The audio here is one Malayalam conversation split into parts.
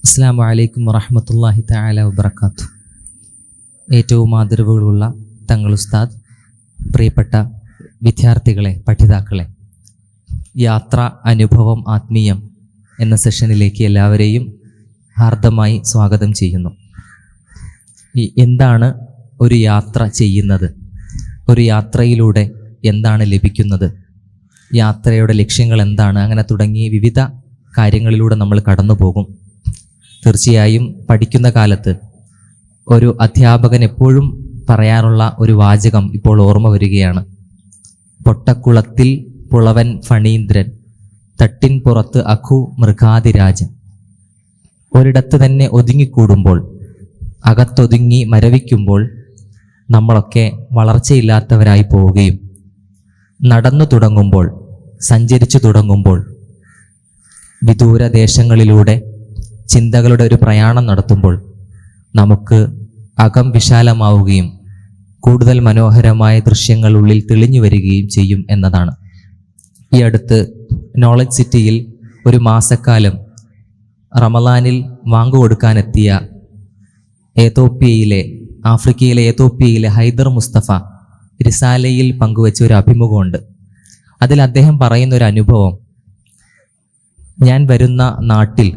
അസ്സലാമു അലൈക്കും വറഹ്മത്തുള്ളാഹി തആല വബറകാതുഹു. ഏറ്റവും ആദരവുകളുള്ള തങ്ങൾ ഉസ്താദ്, പ്രിയപ്പെട്ട വിദ്യാർത്ഥികളെ, പഠിതാക്കളെ, യാത്ര അനുഭവം ആത്മീയം എന്ന സെഷനിലേക്ക് എല്ലാവരെയും ഹാർദമായി സ്വാഗതം ചെയ്യുന്നു. എന്താണ് ഒരു യാത്ര ചെയ്യുന്നത്? ഒരു യാത്രയിലൂടെ എന്താണ് ലഭിക്കുന്നത്? യാത്രയുടെ ലക്ഷ്യങ്ങൾ എന്താണ്? അങ്ങനെ തുടങ്ങി വിവിധ കാര്യങ്ങളിലൂടെ നമ്മൾ കടന്നു പോകും. തീർച്ചയായും പഠിക്കുന്ന കാലത്ത് ഒരു അധ്യാപകൻ എപ്പോഴും പറയാറുള്ള ഒരു വാചകം ഇപ്പോൾ ഓർമ്മ വരികയാണ്. പൊട്ടക്കുളത്തിൽ പുളവൻ ഫണീന്ദ്രൻ, തട്ടിൻ പുറത്ത് അഖു മൃഗാതിരാജൻ. ഒരിടത്ത് തന്നെ ഒതുങ്ങിക്കൂടുമ്പോൾ, അകത്തൊതുങ്ങി മരവിക്കുമ്പോൾ നമ്മളൊക്കെ വളർച്ചയില്ലാത്തവരായി പോവുകയും, നടന്നു തുടങ്ങുമ്പോൾ, സഞ്ചരിച്ചു തുടങ്ങുമ്പോൾ, വിദൂരദേശങ്ങളിലൂടെ ചിന്തകളുടെ ഒരു പ്രയാണം നടത്തുമ്പോൾ നമുക്ക് അകം വിശാലമാവുകയും കൂടുതൽ മനോഹരമായ ദൃശ്യങ്ങൾ ഉള്ളിൽ തെളിഞ്ഞു വരികയും ചെയ്യും എന്നതാണ്. ഈ അടുത്ത് നോളജ് സിറ്റിയിൽ ഒരു മാസക്കാലം റമളാനിൽ വാങ്ങുകൊടുക്കാനെത്തിയ ആഫ്രിക്കയിലെ ഏതോപ്യയിലെ ഹൈദർ മുസ്തഫ റിസാലയിൽ പങ്കുവച്ച ഒരു അഭിമുഖമുണ്ട്. അതിൽ അദ്ദേഹം പറയുന്നൊരു അനുഭവം, ഞാൻ വരുന്ന നാട്ടിൽ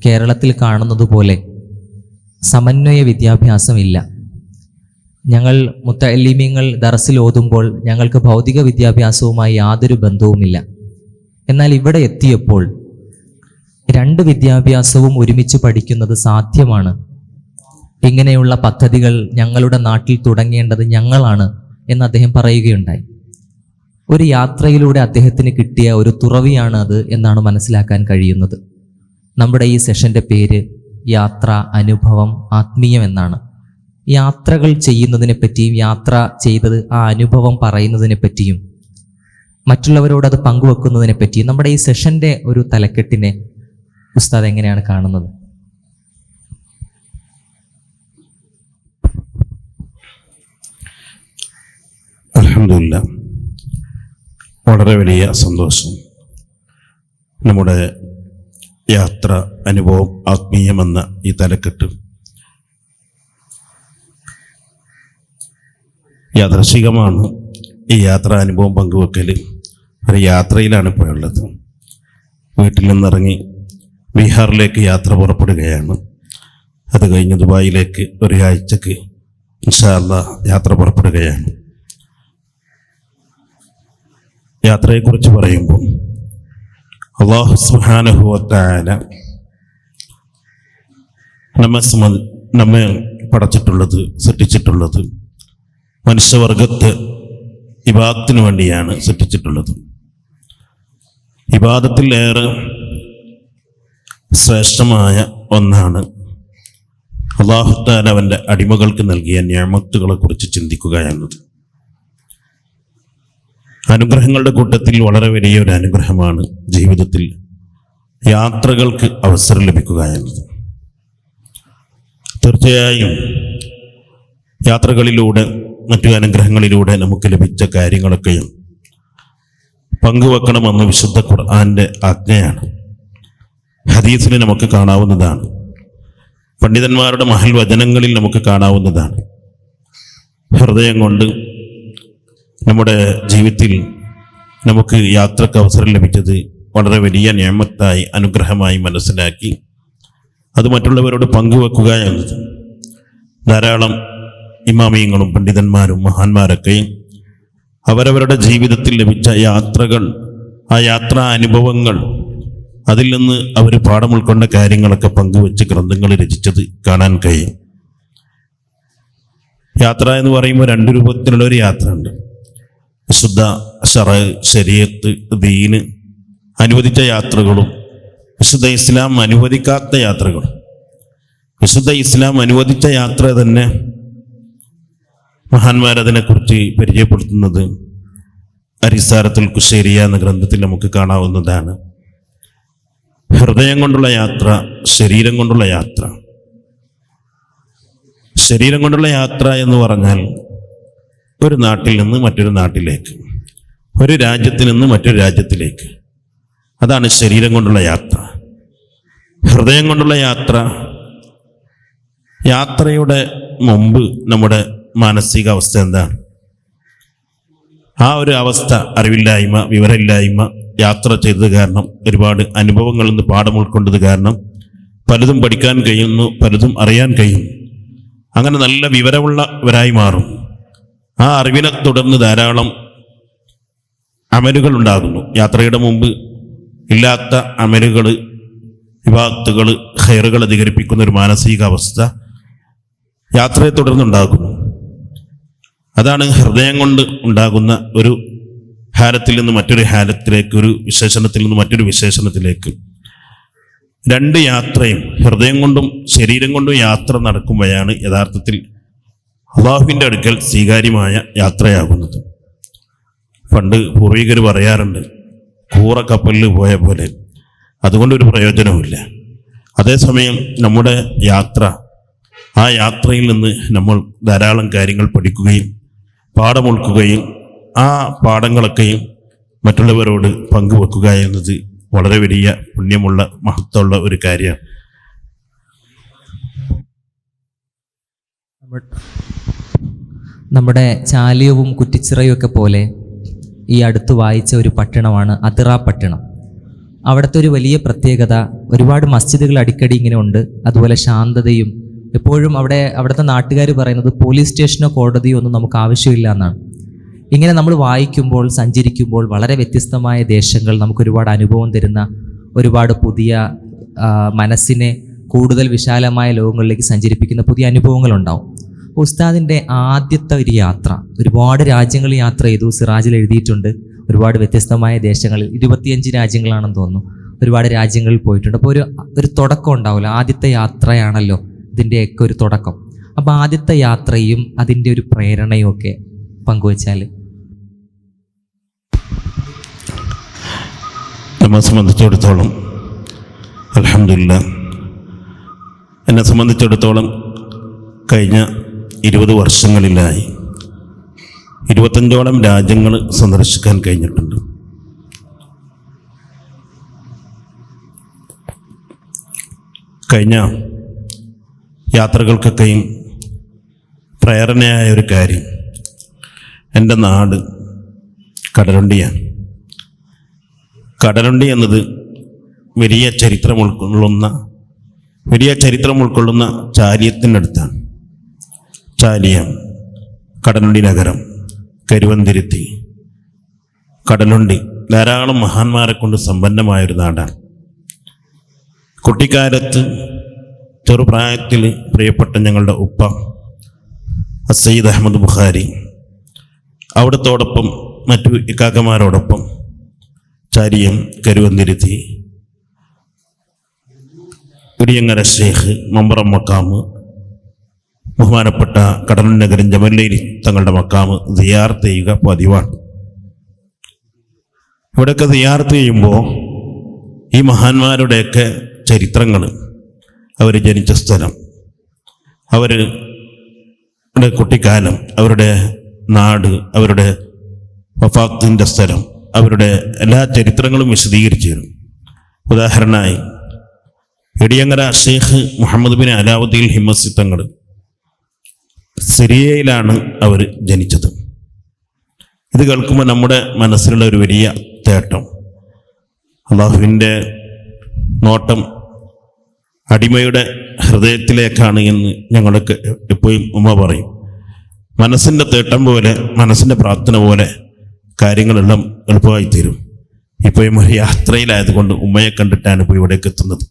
കേരളത്തിൽ കാണുന്നത് പോലെ സമന്വയ വിദ്യാഭ്യാസമില്ല. ഞങ്ങൾ മുത്തഅല്ലിമീങ്ങൾ ദർസിൽ ഓതുമ്പോൾ ഞങ്ങൾക്ക് ഭൗതിക വിദ്യാഭ്യാസവുമായി യാതൊരു ബന്ധവുമില്ല. എന്നാൽ ഇവിടെ എത്തിയപ്പോൾ രണ്ട് വിദ്യാഭ്യാസവും ഒരുമിച്ച് പഠിക്കുന്നത് സാധ്യമാണ്. ഇങ്ങനെയുള്ള പദ്ധതികൾ ഞങ്ങളുടെ നാട്ടിൽ തുടങ്ങേണ്ടത് ഞങ്ങളാണ് എന്ന് അദ്ദേഹം പറയുകയുണ്ടായി. ഒരു യാത്രയിലൂടെ അദ്ദേഹത്തിന് കിട്ടിയ ഒരു തുറവിയാണ് അത് എന്നാണ് മനസ്സിലാക്കാൻ കഴിയുന്നത്. നമ്മുടെ ഈ സെഷൻ്റെ പേര് യാത്ര അനുഭവം ആത്മീയം എന്നാണ്. യാത്രകൾ ചെയ്യുന്നതിനെ പറ്റിയും യാത്ര ചെയ്തത് ആ അനുഭവം പറയുന്നതിനെ പറ്റിയും മറ്റുള്ളവരോട് അത് പങ്കുവെക്കുന്നതിനെ പറ്റിയും നമ്മുടെ ഈ സെഷൻ്റെ ഒരു തലക്കെട്ടിനെ ഉസ്താദ് എങ്ങനെയാണ് കാണുന്നത്? അൽഹംദുലില്ലാ, വളരെ വലിയ സന്തോഷം. നമ്മുടെ യാത്ര അനുഭവം ആത്മീയമെന്ന ഈ തലക്കെട്ട് യാദൃശ്ചികമാണ്. ഈ യാത്രാ അനുഭവം പങ്കുവെക്കൽ ഒരു യാത്രയിലാണ് ഇപ്പോഴുള്ളത്. വീട്ടിൽ നിന്നിറങ്ങി ബീഹാറിലേക്ക് യാത്ര പുറപ്പെടുകയാണ്. അത് കഴിഞ്ഞ് ദുബായിലേക്ക് ഒരാഴ്ചക്ക് ഇൻഷാ അല്ലാഹ് യാത്ര പുറപ്പെടുകയാണ്. യാത്രയെക്കുറിച്ച് പറയുമ്പോൾ അല്ലാഹു സുബ്ഹാനഹു വ തആല നമ്മെ പടച്ചിട്ടുള്ളത്, സൃഷ്ടിച്ചിട്ടുള്ളത് മനുഷ്യവർഗത്തെ ഇബാദത്തിന് വേണ്ടിയാണ് സൃഷ്ടിച്ചിട്ടുള്ളത്. ഇബാദത്തിൽ ഏറെ ശ്രേഷ്ഠമായ ഒന്നാണ് അല്ലാഹു തആല അവൻ്റെ അടിമകൾക്ക് നൽകിയ നിഅമത്തുകളെ കുറിച്ച് ചിന്തിക്കുക എന്നത്. അനുഗ്രഹങ്ങളുടെ കൂട്ടത്തിൽ വളരെ വലിയൊരു അനുഗ്രഹമാണ് ജീവിതത്തിൽ യാത്രകൾക്ക് അവസരം ലഭിക്കുക എന്നത്. തീർച്ചയായും യാത്രകളിലൂടെ മറ്റു അനുഗ്രഹങ്ങളിലൂടെ നമുക്ക് ലഭിച്ച കാര്യങ്ങളൊക്കെയും പങ്കുവെക്കണമെന്ന് വിശുദ്ധ ഖുർആന്റെ ആജ്ഞയാണ്. ഹദീസിൽ നമുക്ക് കാണാവുന്നതാണ്, പണ്ഡിതന്മാരുടെ മഹൽ വചനങ്ങളിൽ നമുക്ക് കാണാവുന്നതാണ്. ഹൃദയം കൊണ്ട് നമ്മുടെ ജീവിതത്തിൽ നമുക്ക് യാത്രക്ക് അവസരം ലഭിച്ചത് വളരെ വലിയ നിഅമത്തായി, അനുഗ്രഹമായി മനസ്സിലാക്കി അത് മറ്റുള്ളവരോട് പങ്കുവെക്കുക എന്നത്. ധാരാളം ഇമാമിയങ്ങളും പണ്ഡിതന്മാരും മഹാന്മാരൊക്കെ അവരവരുടെ ജീവിതത്തിൽ ലഭിച്ച യാത്രകൾ, ആ യാത്രാ അനുഭവങ്ങൾ, അതിൽ നിന്ന് അവർ പാഠം ഉൾക്കൊണ്ട കാര്യങ്ങളൊക്കെ പങ്കുവെച്ച് ഗ്രന്ഥങ്ങൾ രചിച്ചത് കാണാൻ കഴിയും. യാത്ര എന്ന് പറയുമ്പോൾ രണ്ട് രൂപത്തിലുള്ള ഒരു യാത്ര ഉണ്ട്. വിശുദ്ധ ശരീഅത്ത് ദീന് അനുവദിച്ച യാത്രകളും വിശുദ്ധ ഇസ്ലാം അനുവദിക്കാത്ത യാത്രകളും. വിശുദ്ധ ഇസ്ലാം അനുവദിച്ച യാത്ര തന്നെ മഹാന്മാരതിനെക്കുറിച്ച് പരിചയപ്പെടുത്തുന്നത് അരിസാരത്തുൽ കുശേരിയ എന്ന ഗ്രന്ഥത്തിൽ നമുക്ക് കാണാവുന്നതാണ്. ഹൃദയം കൊണ്ടുള്ള യാത്ര, ശരീരം കൊണ്ടുള്ള യാത്ര. ശരീരം കൊണ്ടുള്ള യാത്ര എന്ന് പറഞ്ഞാൽ ഒരു നാട്ടിൽ നിന്ന് മറ്റൊരു നാട്ടിലേക്ക്, ഒരു രാജ്യത്തിൽ നിന്ന് മറ്റൊരു രാജ്യത്തിലേക്ക്, അതാണ് ശരീരം കൊണ്ടുള്ള യാത്ര. ഹൃദയം കൊണ്ടുള്ള യാത്രയുടെ മുമ്പ് നമ്മുടെ മാനസികാവസ്ഥ എന്താണ്? ആ ഒരു അവസ്ഥ, അറിവില്ലായ്മ, വിവരമില്ലായ്മ, യാത്ര ചെയ്തത് കാരണം, ഒരുപാട് അനുഭവങ്ങളിൽ നിന്ന് പാഠം ഉൾക്കൊണ്ടത് കാരണം പലതും പഠിക്കാൻ കഴിയുന്നു, പലതും അറിയാൻ കഴിയും. അങ്ങനെ നല്ല വിവരമുള്ളവരായി മാറും. ആ അറിവിനെ തുടർന്ന് ധാരാളം അമലുകൾ ഉണ്ടാകുന്നു. യാത്രയുടെ മുമ്പ് ഇല്ലാത്ത അമലുകൾ, വിവാദത്തുകൾ, ഖൈറുകൾ അധികരിപ്പിക്കുന്ന ഒരു മാനസികാവസ്ഥ യാത്രയെ തുടർന്നുണ്ടാകുന്നു. അതാണ് ഹൃദയം കൊണ്ട് ഉണ്ടാകുന്ന ഒരു ഹാലത്തിൽ നിന്ന് മറ്റൊരു ഹാലത്തിലേക്ക്, ഒരു വിശേഷണത്തിൽ നിന്ന് മറ്റൊരു വിശേഷണത്തിലേക്ക്. രണ്ട് യാത്രയും ഹൃദയം കൊണ്ടും ശരീരം കൊണ്ടും യാത്ര നടക്കുമ്പോഴാണ് യഥാർത്ഥത്തിൽ അള്ളാഹുവിൻ്റെ അടുക്കൽ സ്വീകാര്യമായ യാത്രയാകുന്നത്. പണ്ട് പൂർവികർ പറയാറുണ്ട്, കൂറ കപ്പലിൽ പോയ പോലെ. അതുകൊണ്ടൊരു പ്രയോജനവുമില്ല. അതേസമയം നമ്മുടെ യാത്ര, ആ യാത്രയിൽ നിന്ന് നമ്മൾ ധാരാളം കാര്യങ്ങൾ പഠിക്കുകയും പാഠം ഉൾക്കുകയും ആ പാഠങ്ങളൊക്കെയും മറ്റുള്ളവരോട് പങ്കുവെക്കുക എന്നത് വളരെ വലിയ പുണ്യമുള്ള, മഹത്വമുള്ള ഒരു കാര്യമാണ്. നമ്മുടെ ചാലിയവും കുറ്റിച്ചിറയും ഒക്കെ പോലെ ഈ അടുത്ത് വായിച്ച ഒരു പട്ടണമാണ് അതിറ പട്ടണം. അവിടുത്തെ ഒരു വലിയ പ്രത്യേകത, ഒരുപാട് മസ്ജിദുകൾ അടിക്കടി ഇങ്ങനെ ഉണ്ട്. അതുപോലെ ശാന്തതയും. എപ്പോഴും അവിടുത്തെ നാട്ടുകാർ പറയുന്നത് പോലീസ് സ്റ്റേഷനോ കോടതിയോ ഒന്നും നമുക്ക് ആവശ്യമില്ല എന്നാണ്. ഇങ്ങനെ നമ്മൾ വായിക്കുമ്പോൾ, സഞ്ചരിക്കുമ്പോൾ വളരെ വ്യത്യസ്തമായ ദേശങ്ങൾ, നമുക്ക് ഒരുപാട് അനുഭവം തരുന്ന, ഒരുപാട് പുതിയ മനസ്സിനെ കൂടുതൽ വിശാലമായ ലോകങ്ങളിലേക്ക് സഞ്ചരിപ്പിക്കുന്ന പുതിയ അനുഭവങ്ങളുണ്ടാവും. ഉസ്താദിൻ്റെ ആദ്യത്തെ ഒരു യാത്ര, ഒരുപാട് രാജ്യങ്ങൾ യാത്ര ചെയ്തു. സിറാജിൽ എഴുതിയിട്ടുണ്ട്. ഒരുപാട് വ്യത്യസ്തമായ ദേശങ്ങളിൽ, 25 രാജ്യങ്ങളാണെന്ന് തോന്നുന്നു. ഒരുപാട് രാജ്യങ്ങളിൽ പോയിട്ടുണ്ട്. അപ്പോൾ ഒരു തുടക്കം ഉണ്ടാവുമല്ലോ. ആദ്യത്തെ യാത്രയാണല്ലോ ഇതിൻ്റെയൊക്കെ ഒരു തുടക്കം. അപ്പോൾ ആദ്യത്തെ യാത്രയും അതിൻ്റെ ഒരു പ്രേരണയും ഒക്കെ പങ്കുവച്ചാൽ. നമ്മെ സംബന്ധിച്ചിടത്തോളം അൽഹംദുലില്ലാഹ്, എന്നെ സംബന്ധിച്ചിടത്തോളം കഴിഞ്ഞ 20 വർഷങ്ങളിലായി 25ഓളം രാജ്യങ്ങൾ സന്ദർശിക്കാൻ കഴിഞ്ഞിട്ടുണ്ട്. കഴിഞ്ഞ യാത്രകൾക്കൊക്കെയും പ്രേരണയായ ഒരു കാര്യം, എൻ്റെ നാട് കടലുണ്ടിയാണ്. കടലുണ്ടി എന്നത് വലിയ ചരിത്രം ഉൾക്കൊള്ളുന്ന ചാലിയത്തിനടുത്താണ്. ചാലിയം, കടലുണ്ടി നഗരം, കരുവന്തിരുത്തി, കടലുണ്ടി ധാരാളം മഹാന്മാരെ കൊണ്ട് സമ്പന്നമായൊരു നാടാണ്. കുട്ടിക്കാലത്ത് ചെറുപ്രായത്തിൽ പ്രിയപ്പെട്ട ഞങ്ങളുടെ ഉപ്പ സയ്യിദ് അഹമ്മദ് ബുഖാരി അവിടത്തോടൊപ്പം മറ്റു ഇക്കാക്കമാരോടൊപ്പം ചാലിയം, കരുവന്തിരുത്തി, ഇടിയങ്ങര ഷേഖ്, മമ്പറം മക്കാമ്, ബഹുമാനപ്പെട്ട കടലുണ്ടി നഗരം ജമലൈരി തങ്ങളുടെ മക്കാമ് സിയാറത്ത് ചെയ്യുക പതിവാണ്. ഇവിടെയൊക്കെ സിയാറത്ത് ചെയ്യുമ്പോൾ ഈ മഹാന്മാരുടെയൊക്കെ ചരിത്രങ്ങൾ, അവർ ജനിച്ച സ്ഥലം, അവരുടെ കുട്ടിക്കാലം, അവരുടെ നാട്, അവരുടെ വഫാത്തിൻ്റെ സ്ഥലം, അവരുടെ എല്ലാ ചരിത്രങ്ങളും വിശദീകരിച്ചു തരും. ഉദാഹരണമായി ഇടിയങ്ങര ഷെയ്ഖ് മുഹമ്മദ് ബിൻ അലാവുദ്ദീൻ ഹിമ്മസി തങ്ങൾ സിറിയയിലാണ് അവർ ജനിച്ചത്. ഇത് കേൾക്കുമ്പോൾ നമ്മുടെ മനസ്സിലുള്ള ഒരു വലിയ തേട്ടം, അള്ളാഹുവിൻ്റെ നോട്ടം അടിമയുടെ ഹൃദയത്തിലേക്കാണ് എന്ന് ഞങ്ങളൊക്കെ എപ്പോഴും ഉമ്മ പറയും. മനസ്സിൻ്റെ തേട്ടം പോലെ, മനസ്സിൻ്റെ പ്രാർത്ഥന പോലെ കാര്യങ്ങളെല്ലാം എളുപ്പമായി തീരും. ഇപ്പോഴും ഒരു യാത്രയിലായതുകൊണ്ട് ഉമ്മയെ കണ്ടിട്ടാണ് ഇപ്പോൾ ഇവിടേക്ക് എത്തുന്നത്.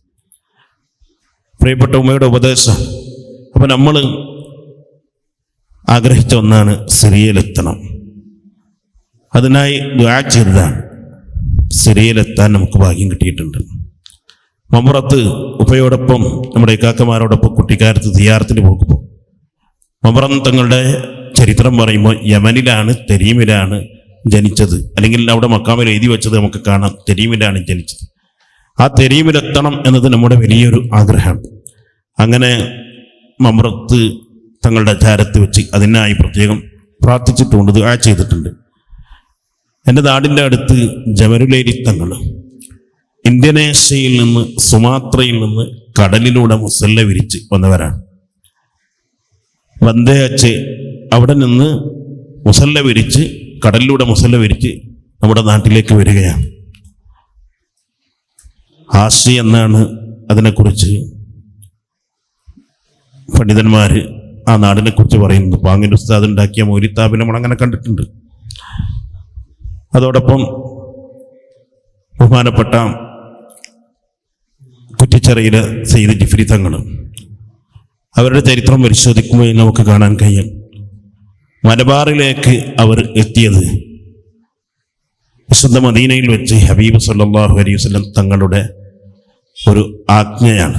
പ്രിയപ്പെട്ട ഉമ്മയുടെ ഉപദേശം. അപ്പം നമ്മൾ ആഗ്രഹിച്ച ഒന്നാണ് സിറിയയിലെത്തണം. അതിനായി ദുആ ചെയ്തതാണ്. സിറിയയിലെത്താൻ നമുക്ക് ഭാഗ്യം കിട്ടിയിട്ടുണ്ട്. മമ്പറത്ത് ഉപ്പയോടൊപ്പം, നമ്മുടെ ഇക്കാക്കമാരോടൊപ്പം കുട്ടിക്കാലത്ത് സിയാറത്തിന് പോകുമ്പോൾ മമ്പറം തങ്ങളുടെ ചരിത്രം പറയുമ്പോൾ യമനിലാണ്, തെരീമിലാണ് ജനിച്ചത്. അല്ലെങ്കിൽ അവിടെ മക്കാമിൽ എഴുതി വെച്ചത് നമുക്ക് കാണാം, തെരീമിലാണ് ജനിച്ചത്. ആ തെരീമിലെത്തണം എന്നത് നമ്മുടെ വലിയൊരു ആഗ്രഹമാണ്. അങ്ങനെ മമ്പറത്ത് തങ്ങളുടെ ചാരത്ത് വെച്ച് അതിനായി പ്രത്യേകം പ്രാർത്ഥിച്ചിട്ടുണ്ട്, ദുആ ചെയ്തിട്ടുണ്ട്. എൻ്റെ നാടിൻ്റെ അടുത്ത് ജമലുലൈരി തങ്ങൾ, ഇന്തോനേഷ്യയിൽ നിന്ന്, സുമാത്രയിൽ നിന്ന് കടലിലൂടെ മുസല്ല വിരിച്ച് വന്നവരാണ്. വന്ദയച്ച് അവിടെ നിന്ന് മുസല്ല വിരിച്ച്, കടലിലൂടെ മുസല്ല വിരിച്ച് നമ്മുടെ നാട്ടിലേക്ക് വരികയാണ്. ആശി എന്നാണ് അതിനെക്കുറിച്ച് പണ്ഡിതന്മാർ ആ നാടിനെക്കുറിച്ച് പറയുന്നത്. പാങ്ങിൻ്റെ ഉസ്താദ് ഉണ്ടാക്കിയ മൗലിത്താബിൽ നമ്മൾ അങ്ങനെ കണ്ടിട്ടുണ്ട്. അതോടൊപ്പം ബഹുമാനപ്പെട്ട കുറ്റിച്ചിറയിലെ സയ്യിദ് ജിഫ്രി തങ്ങൾ, അവരുടെ ചരിത്രം പരിശോധിക്കുമ്പോൾ നമുക്ക് കാണാൻ കഴിയും മലബാറിലേക്ക് അവർ എത്തിയത് വിശുദ്ധ മദീനയിൽ വെച്ച് ഹബീബ് സല്ലല്ലാഹു അലൈഹി വസല്ലം തങ്ങളുടെ ഒരു ആജ്ഞയാണ്.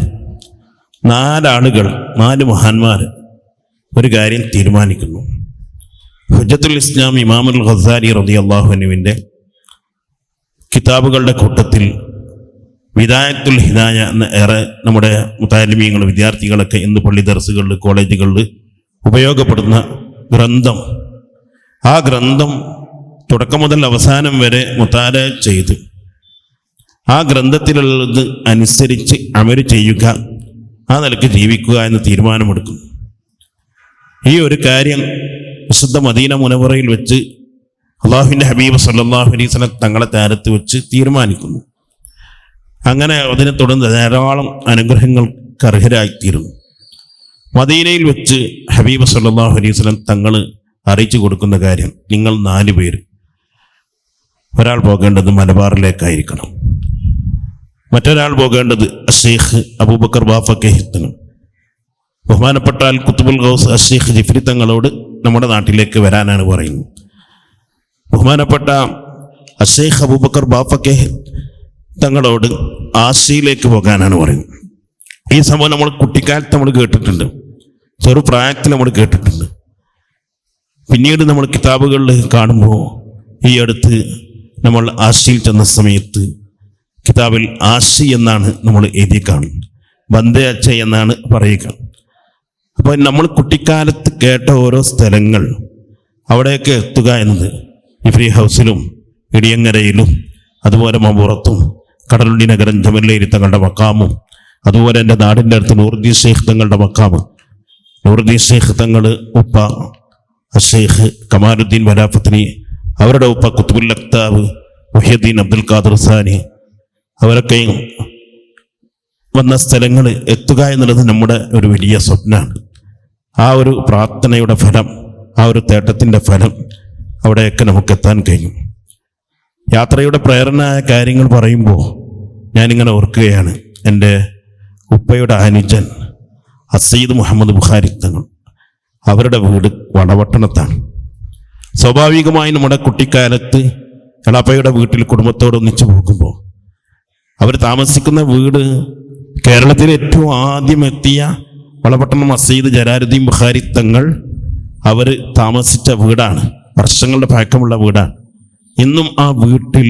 4 ആളുകൾ, 4 മഹാന്മാർ ഒരു കാര്യം തീരുമാനിക്കുന്നു. ഹുജ്ജത്തുൽ ഇസ്ലാം ഇമാമുൽ ഖസാലി റളിയല്ലാഹു അൻഹുവിൻ്റെ കിതാബുകളുടെ കൂട്ടത്തിൽ വിദായത്തുൽ ഹിദായ എന്ന ഏറെ നമ്മുടെ മുതഅല്ലിമീങ്ങൾ, വിദ്യാർത്ഥികളൊക്കെ ഇന്ന് പള്ളി ദർസുകളിൽ, കോളേജുകളിൽ ഉപയോഗപ്പെടുന്ന ഗ്രന്ഥം, ആ ഗ്രന്ഥം തുടക്കം മുതൽ അവസാനം വരെ മുതാല ചെയ്ത് ആ ഗ്രന്ഥത്തിലുള്ളത് അനുസരിച്ച് അമല് ചെയ്യുക, ആ നിലയ്ക്ക് ജീവിക്കുക എന്ന് തീരുമാനമെടുക്കുന്നു. ഈ ഒരു കാര്യം വിശുദ്ധ മദീന മുനവറയിൽ വെച്ച് അള്ളാഹുവിൻ്റെ ഹബീബ് സല്ലല്ലാഹു അലൈഹി വസല്ലം തങ്ങളെ താരത്ത് വെച്ച് തീരുമാനിക്കുന്നു. അങ്ങനെ അതിനെ തുടർന്ന് ധാരാളം അനുഗ്രഹങ്ങൾക്ക് അർഹരായിത്തീരുന്നു. മദീനയിൽ വെച്ച് ഹബീബ് സല്ലല്ലാഹു അലൈഹി വസല്ലം തങ്ങൾ അറിയിച്ചു കൊടുക്കുന്ന കാര്യം, നിങ്ങൾ 4 പേര്, ഒരാൾ പോകേണ്ടത് മലബാറിലേക്കായിരിക്കണം, മറ്റൊരാൾ പോകേണ്ടത് ഷെയ്ഖ് അബൂബക്കർ ബാഫഖി തങ്ങൾ, ബഹുമാനപ്പെട്ട അൽ കുത്തുബുൽ ഗൗസ് ഷെയ്ഖ് ജിഫ്രി തങ്ങളോട് നമ്മുടെ നാട്ടിലേക്ക് വരാനാണ് പറയുന്നത്. ബഹുമാനപ്പെട്ട ഷെയ്ഖ് അബൂബക്കർ ബാഫഖി തങ്ങളോട് ആശയിലേക്ക് പോകാനാണ് പറയുന്നത്. ഈ സംഭവം നമ്മൾ കുട്ടിക്കാലത്ത് നമ്മൾ കേട്ടിട്ടുണ്ട്, ചെറുപ്രായത്തിൽ നമ്മൾ കേട്ടിട്ടുണ്ട്. പിന്നീട് നമ്മൾ കിതാബുകളിൽ കാണുമ്പോൾ ഈ അടുത്ത് നമ്മൾ ആശയിൽ ചെന്ന സമയത്ത് കിതാബിൽ ആശി എന്നാണ് നമ്മൾ എഴുതി കാണുന്നത്, ബന്ദയച്ച എന്നാണ് പറയുക. അപ്പോൾ നമ്മൾ കുട്ടിക്കാലത്ത് കേട്ട ഓരോ സ്ഥലങ്ങൾ അവിടെയൊക്കെ എത്തുക എന്നത് ഇഫ്രി ഹൗസിലും ഇടിയങ്ങരയിലും അതുപോലെ മമ്പുറത്തും കടലുണ്ടി നഗരം ജമല്ലേരി തങ്ങളുടെ മക്കാമും അതുപോലെ എൻ്റെ നാടിൻ്റെ അടുത്ത് നൂറുദ്ദീൻ ഷെയ്ഖ് തങ്ങളുടെ മക്കാമും, നൂറുദ്ദീൻ ഷെയ്ഖ് തങ്ങൾ ഉപ്പ ഷെയ്ഖ് കമാലുദ്ദീൻ വലാഫത്തിനി, അവരുടെ ഉപ്പ കുത്തുബുൽ അക്താബ് മുഹ്യദ്ദീൻ അബ്ദുൽ ഖാദിർ സാനി, അവരൊക്കെയും വന്ന സ്ഥലങ്ങൾ എത്തുക എന്നുള്ളത് നമ്മുടെ ഒരു വലിയ സ്വപ്നമാണ്. ആ ഒരു പ്രാർത്ഥനയുടെ ഫലം, ആ ഒരു തേട്ടത്തിൻ്റെ ഫലം അവിടെയൊക്കെ നമുക്കെത്താൻ കഴിയും. യാത്രയുടെ പ്രേരണയായ കാര്യങ്ങൾ പറയുമ്പോൾ ഞാനിങ്ങനെ ഓർക്കുകയാണ്, എൻ്റെ ഉപ്പയുടെ അനുജൻ അസയ്യിദ് മുഹമ്മദ് ബുഖാരി തങ്ങൾ, അവരുടെ വീട് വടവട്ടണത്താണ്. സ്വാഭാവികമായി നമ്മുടെ കുട്ടിക്കാലത്ത് എളാപ്പയുടെ വീട്ടിൽ കുടുംബത്തോടൊന്നിച്ച് പോകുമ്പോൾ അവർ താമസിക്കുന്ന വീട് കേരളത്തിൽ ഏറ്റവും ആദ്യം എത്തിയ വളപട്ടണം അസയ്യിദ് ജലാലുദ്ദീൻ ബുഖാരി തങ്ങൾ അവർ താമസിച്ച വീടാണ്. വർഷങ്ങളുടെ പഴക്കമുള്ള വീടാണ്. ഇന്നും ആ വീട്ടിൽ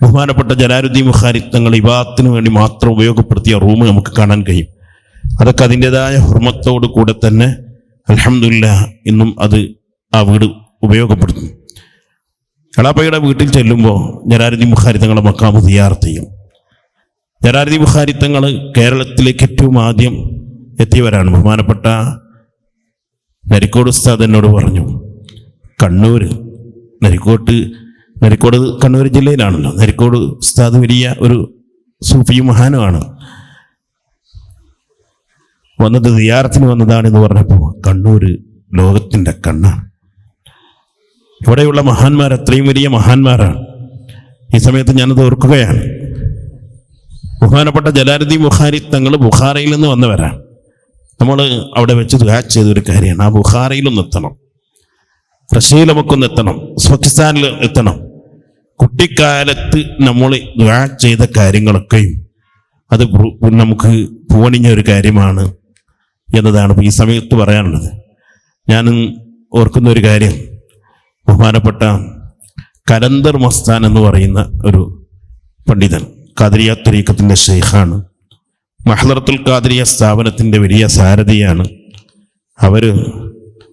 ബഹുമാനപ്പെട്ട ജലാലുദ്ദീൻ ബുഖാരി തങ്ങൾ ഇബാദത്തിന് വേണ്ടി മാത്രം ഉപയോഗപ്പെടുത്തിയ റൂം നമുക്ക് കാണാൻ കഴിയും. അതൊക്കെ അതിൻ്റെതായ ഹുർമത്തോടു കൂടെ തന്നെ അൽഹംദുലില്ലാഹ് ഇന്നും അത് ആ വീട് ഉപയോഗപ്പെടുത്തുന്നു. എളാപ്പയുടെ വീട്ടിൽ ചെല്ലുമ്പോൾ ജലാലുദ്ദീൻ ബുഖാരി തങ്ങളെ മക്കാമ് സിയാറത്ത് ചെയ്യും. ജലാലുദ്ദീൻ ബുഖാരി തങ്ങൾ കേരളത്തിലേക്ക് ഏറ്റവും ആദ്യം എത്തിയവരാണ്. ബഹുമാനപ്പെട്ട നരിക്കോട് ഉസ്താദ് എന്നോട് പറഞ്ഞു, നരിക്കോട് കണ്ണൂർ ജില്ലയിലാണല്ലോ. നരിക്കോട് ഉസ്താദ് വലിയ ഒരു സൂഫി മഹാനുമാണ്. വന്നത് സിയാറത്തിന് വന്നതാണെന്ന് പറഞ്ഞപ്പോൾ കണ്ണൂർ ലോകത്തിൻ്റെ കണ്ണാണ്. ഇവിടെയുള്ള മഹാന്മാർ അത്രയും വലിയ മഹാന്മാരാണ്. ഈ സമയത്ത് ഞാനത് ഓർക്കുകയാണ്. ബഹുമാനപ്പെട്ട ജലാലുദ്ദീൻ ബുഖാരി തങ്ങൾ ബുഖാറയിൽ നിന്ന് വന്നവരാണ്. നമ്മൾ അവിടെ വെച്ച് ദുആ ചെയ്തൊരു കാര്യമാണ്, ആ ബുഖാറയിലൊന്ന് എത്തണം, റഷ്യയിൽ നമുക്കൊന്ന് എത്തണം, പാകിസ്ഥാനിൽ എത്തണം. കുട്ടിക്കാലത്ത് നമ്മൾ ദുആ ചെയ്ത കാര്യങ്ങളൊക്കെയും അത് നമുക്ക് പൂവണിഞ്ഞ ഒരു കാര്യമാണ് എന്നതാണ് ഈ സമയത്ത് പറയാനുള്ളത്. ഞാൻ ഓർക്കുന്ന ഒരു കാര്യം, ബഹുമാനപ്പെട്ട കലന്തർ മസ്താൻ എന്ന് പറയുന്ന ഒരു പണ്ഡിതൻ ഖാദിരിയ ത്വരീഖത്തിൻ്റെ ഷെയ്ഖാണ്. മഹ്ലറത്തുൽ ഖാദിരിയ സ്ഥാപനത്തിൻ്റെ വലിയ സാരഥിയാണ്. അവർ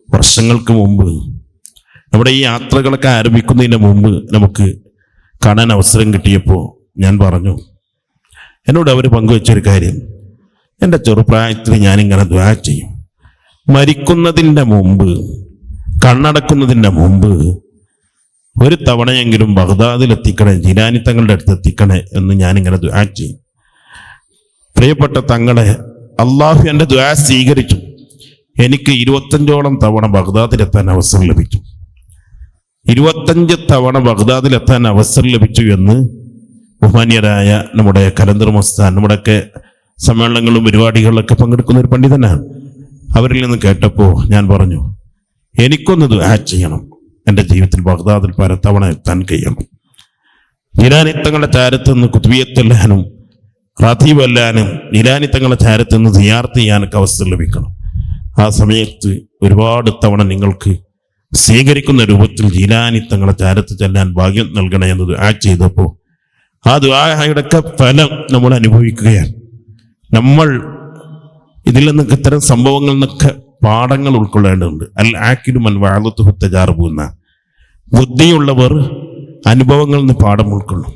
വർഷങ്ങൾക്ക് മുമ്പ് നമ്മുടെ ഈ യാത്രകളൊക്കെ ആരംഭിക്കുന്നതിന് മുമ്പ് നമുക്ക് കാണാൻ അവസരം കിട്ടിയപ്പോൾ ഞാൻ പറഞ്ഞു, എന്നോട് അവർ പങ്കുവെച്ചൊരു കാര്യം, എൻ്റെ ചെറുപ്രായത്തിൽ ഞാനിങ്ങനെ ദുആ ചെയ്യും, മരിക്കുന്നതിൻ്റെ മുമ്പ്, കണ്ണടക്കുന്നതിൻ്റെ മുമ്പ് ഒരു തവണയെങ്കിലും ബഗ്ദാദിൽ എത്തിക്കണേ, ജീലാനി തങ്ങളുടെ അടുത്ത് എത്തിക്കണേ എന്ന് ഞാനിങ്ങനെ ദുആ ചെയ്യും. പ്രിയപ്പെട്ട തങ്ങളെ, അള്ളാഹു എൻ്റെ ദുആ സ്വീകരിച്ചു. എനിക്ക് 25ഓളം തവണ ബഗ്ദാദിലെത്താൻ അവസരം ലഭിച്ചു. 25 തവണ ബഗ്ദാദിലെത്താൻ അവസരം ലഭിച്ചു എന്ന് ബഹുമാന്യരായ നമ്മുടെ കലന്തർ മസ്താൻ, നമ്മുടെയൊക്കെ സമ്മേളനങ്ങളും പരിപാടികളിലൊക്കെ പങ്കെടുക്കുന്ന ഒരു പണ്ഡിതനാണ്. അവരിൽ നിന്ന് കേട്ടപ്പോൾ ഞാൻ പറഞ്ഞു, എനിക്കൊന്ന് ദുആ ചെയ്യണം, എൻ്റെ ജീവിതത്തിൽ ബഗ്ദാദിൽ പലതവണ എത്താൻ കഴിയണം. ജീലാനി തങ്ങളുടെ ചാരത്ത് നിന്ന് കുത്ബിയത്തുല്ലാനും റാത്തീബ് അല്ലാനും ജീലാനി തങ്ങളുടെ ചാരത്ത് നിന്ന് സിയാറത്ത് ചെയ്യാനൊക്കെ അവസരം ലഭിക്കണം. ആ സമയത്ത് ഒരുപാട് തവണ നിങ്ങൾക്ക് സ്വീകരിക്കുന്ന രൂപത്തിൽ ജീലാനി തങ്ങളുടെ ചാരത്ത് ചെല്ലാൻ ഭാഗ്യം നൽകണേ എന്ന് ദുആ ചെയ്തപ്പോൾ ആ ദുആയുടെയൊക്കെ ഫലം നമ്മൾ അനുഭവിക്കുകയാണ്. നമ്മൾ ഇതിൽ നിന്നൊക്കെ ഇത്തരം സംഭവങ്ങളിൽ നിന്നൊക്കെ പാഠങ്ങൾ ഉൾക്കൊള്ളേണ്ടതുണ്ട്. അൽ ആക്കിലു മൻ വഅലതുഹു തജാറബു എന്ന ബുദ്ധിയുള്ളവർ അനുഭവങ്ങളിൽ നിന്ന് പാഠം ഉൾക്കൊള്ളും.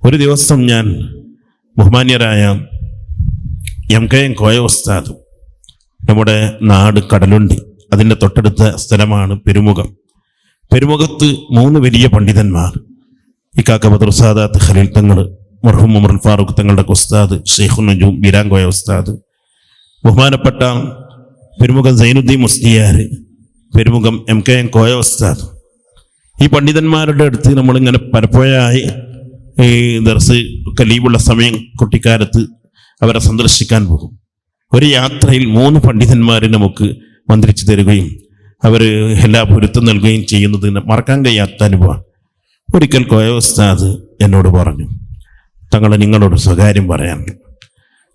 ഒരു ദിവസം ഞാൻ ബഹുമാന്യരായ MK കോയ ഉസ്താദ്, നമ്മുടെ നാട് കടലുണ്ടി, അതിൻ്റെ തൊട്ടടുത്ത സ്ഥലമാണ് പെരുമുഖം. പെരുമുഖത്ത് 3 വലിയ പണ്ഡിതന്മാർ, ഇക്കാക്ക ബദർ സാദാത്ത് ഖലീൽ തങ്ങൾ, മർഹൂം ഉമർ ഫാറൂഖ് തങ്ങളുടെ ഉസ്താദ് ഷെയ്ഖുൻ നജൂം ബീരാങ്കോയ ഉസ്താദ്, ബഹുമാനപ്പെട്ട പെരുമുഖം സൈനുദ്ദീൻ മുസ്ലിയാർ, പെരുമുഖം MK കോയ ഉസ്താദ്. ഈ പണ്ഡിതന്മാരുടെ അടുത്ത് നമ്മളിങ്ങനെ പലപ്പോഴായി ഈ ദർസ് ഒക്കെ ലീവുള്ള സമയം കുട്ടിക്കാലത്ത് അവരെ സന്ദർശിക്കാൻ പോകും. ഒരു യാത്രയിൽ 3 പണ്ഡിതന്മാർ നമുക്ക് മന്ത്രിച്ചു തരികയും അവർ എല്ലാ പൊരുത്തം നൽകുകയും ചെയ്യുന്നത് മറക്കാൻ കഴിയാത്ത അനുഭവമാണ്. ഒരിക്കൽ കോയ ഉസ്താദ് എന്നോട് പറഞ്ഞു, തങ്ങളെ നിങ്ങളോട് സ്വകാര്യം പറയാൻ,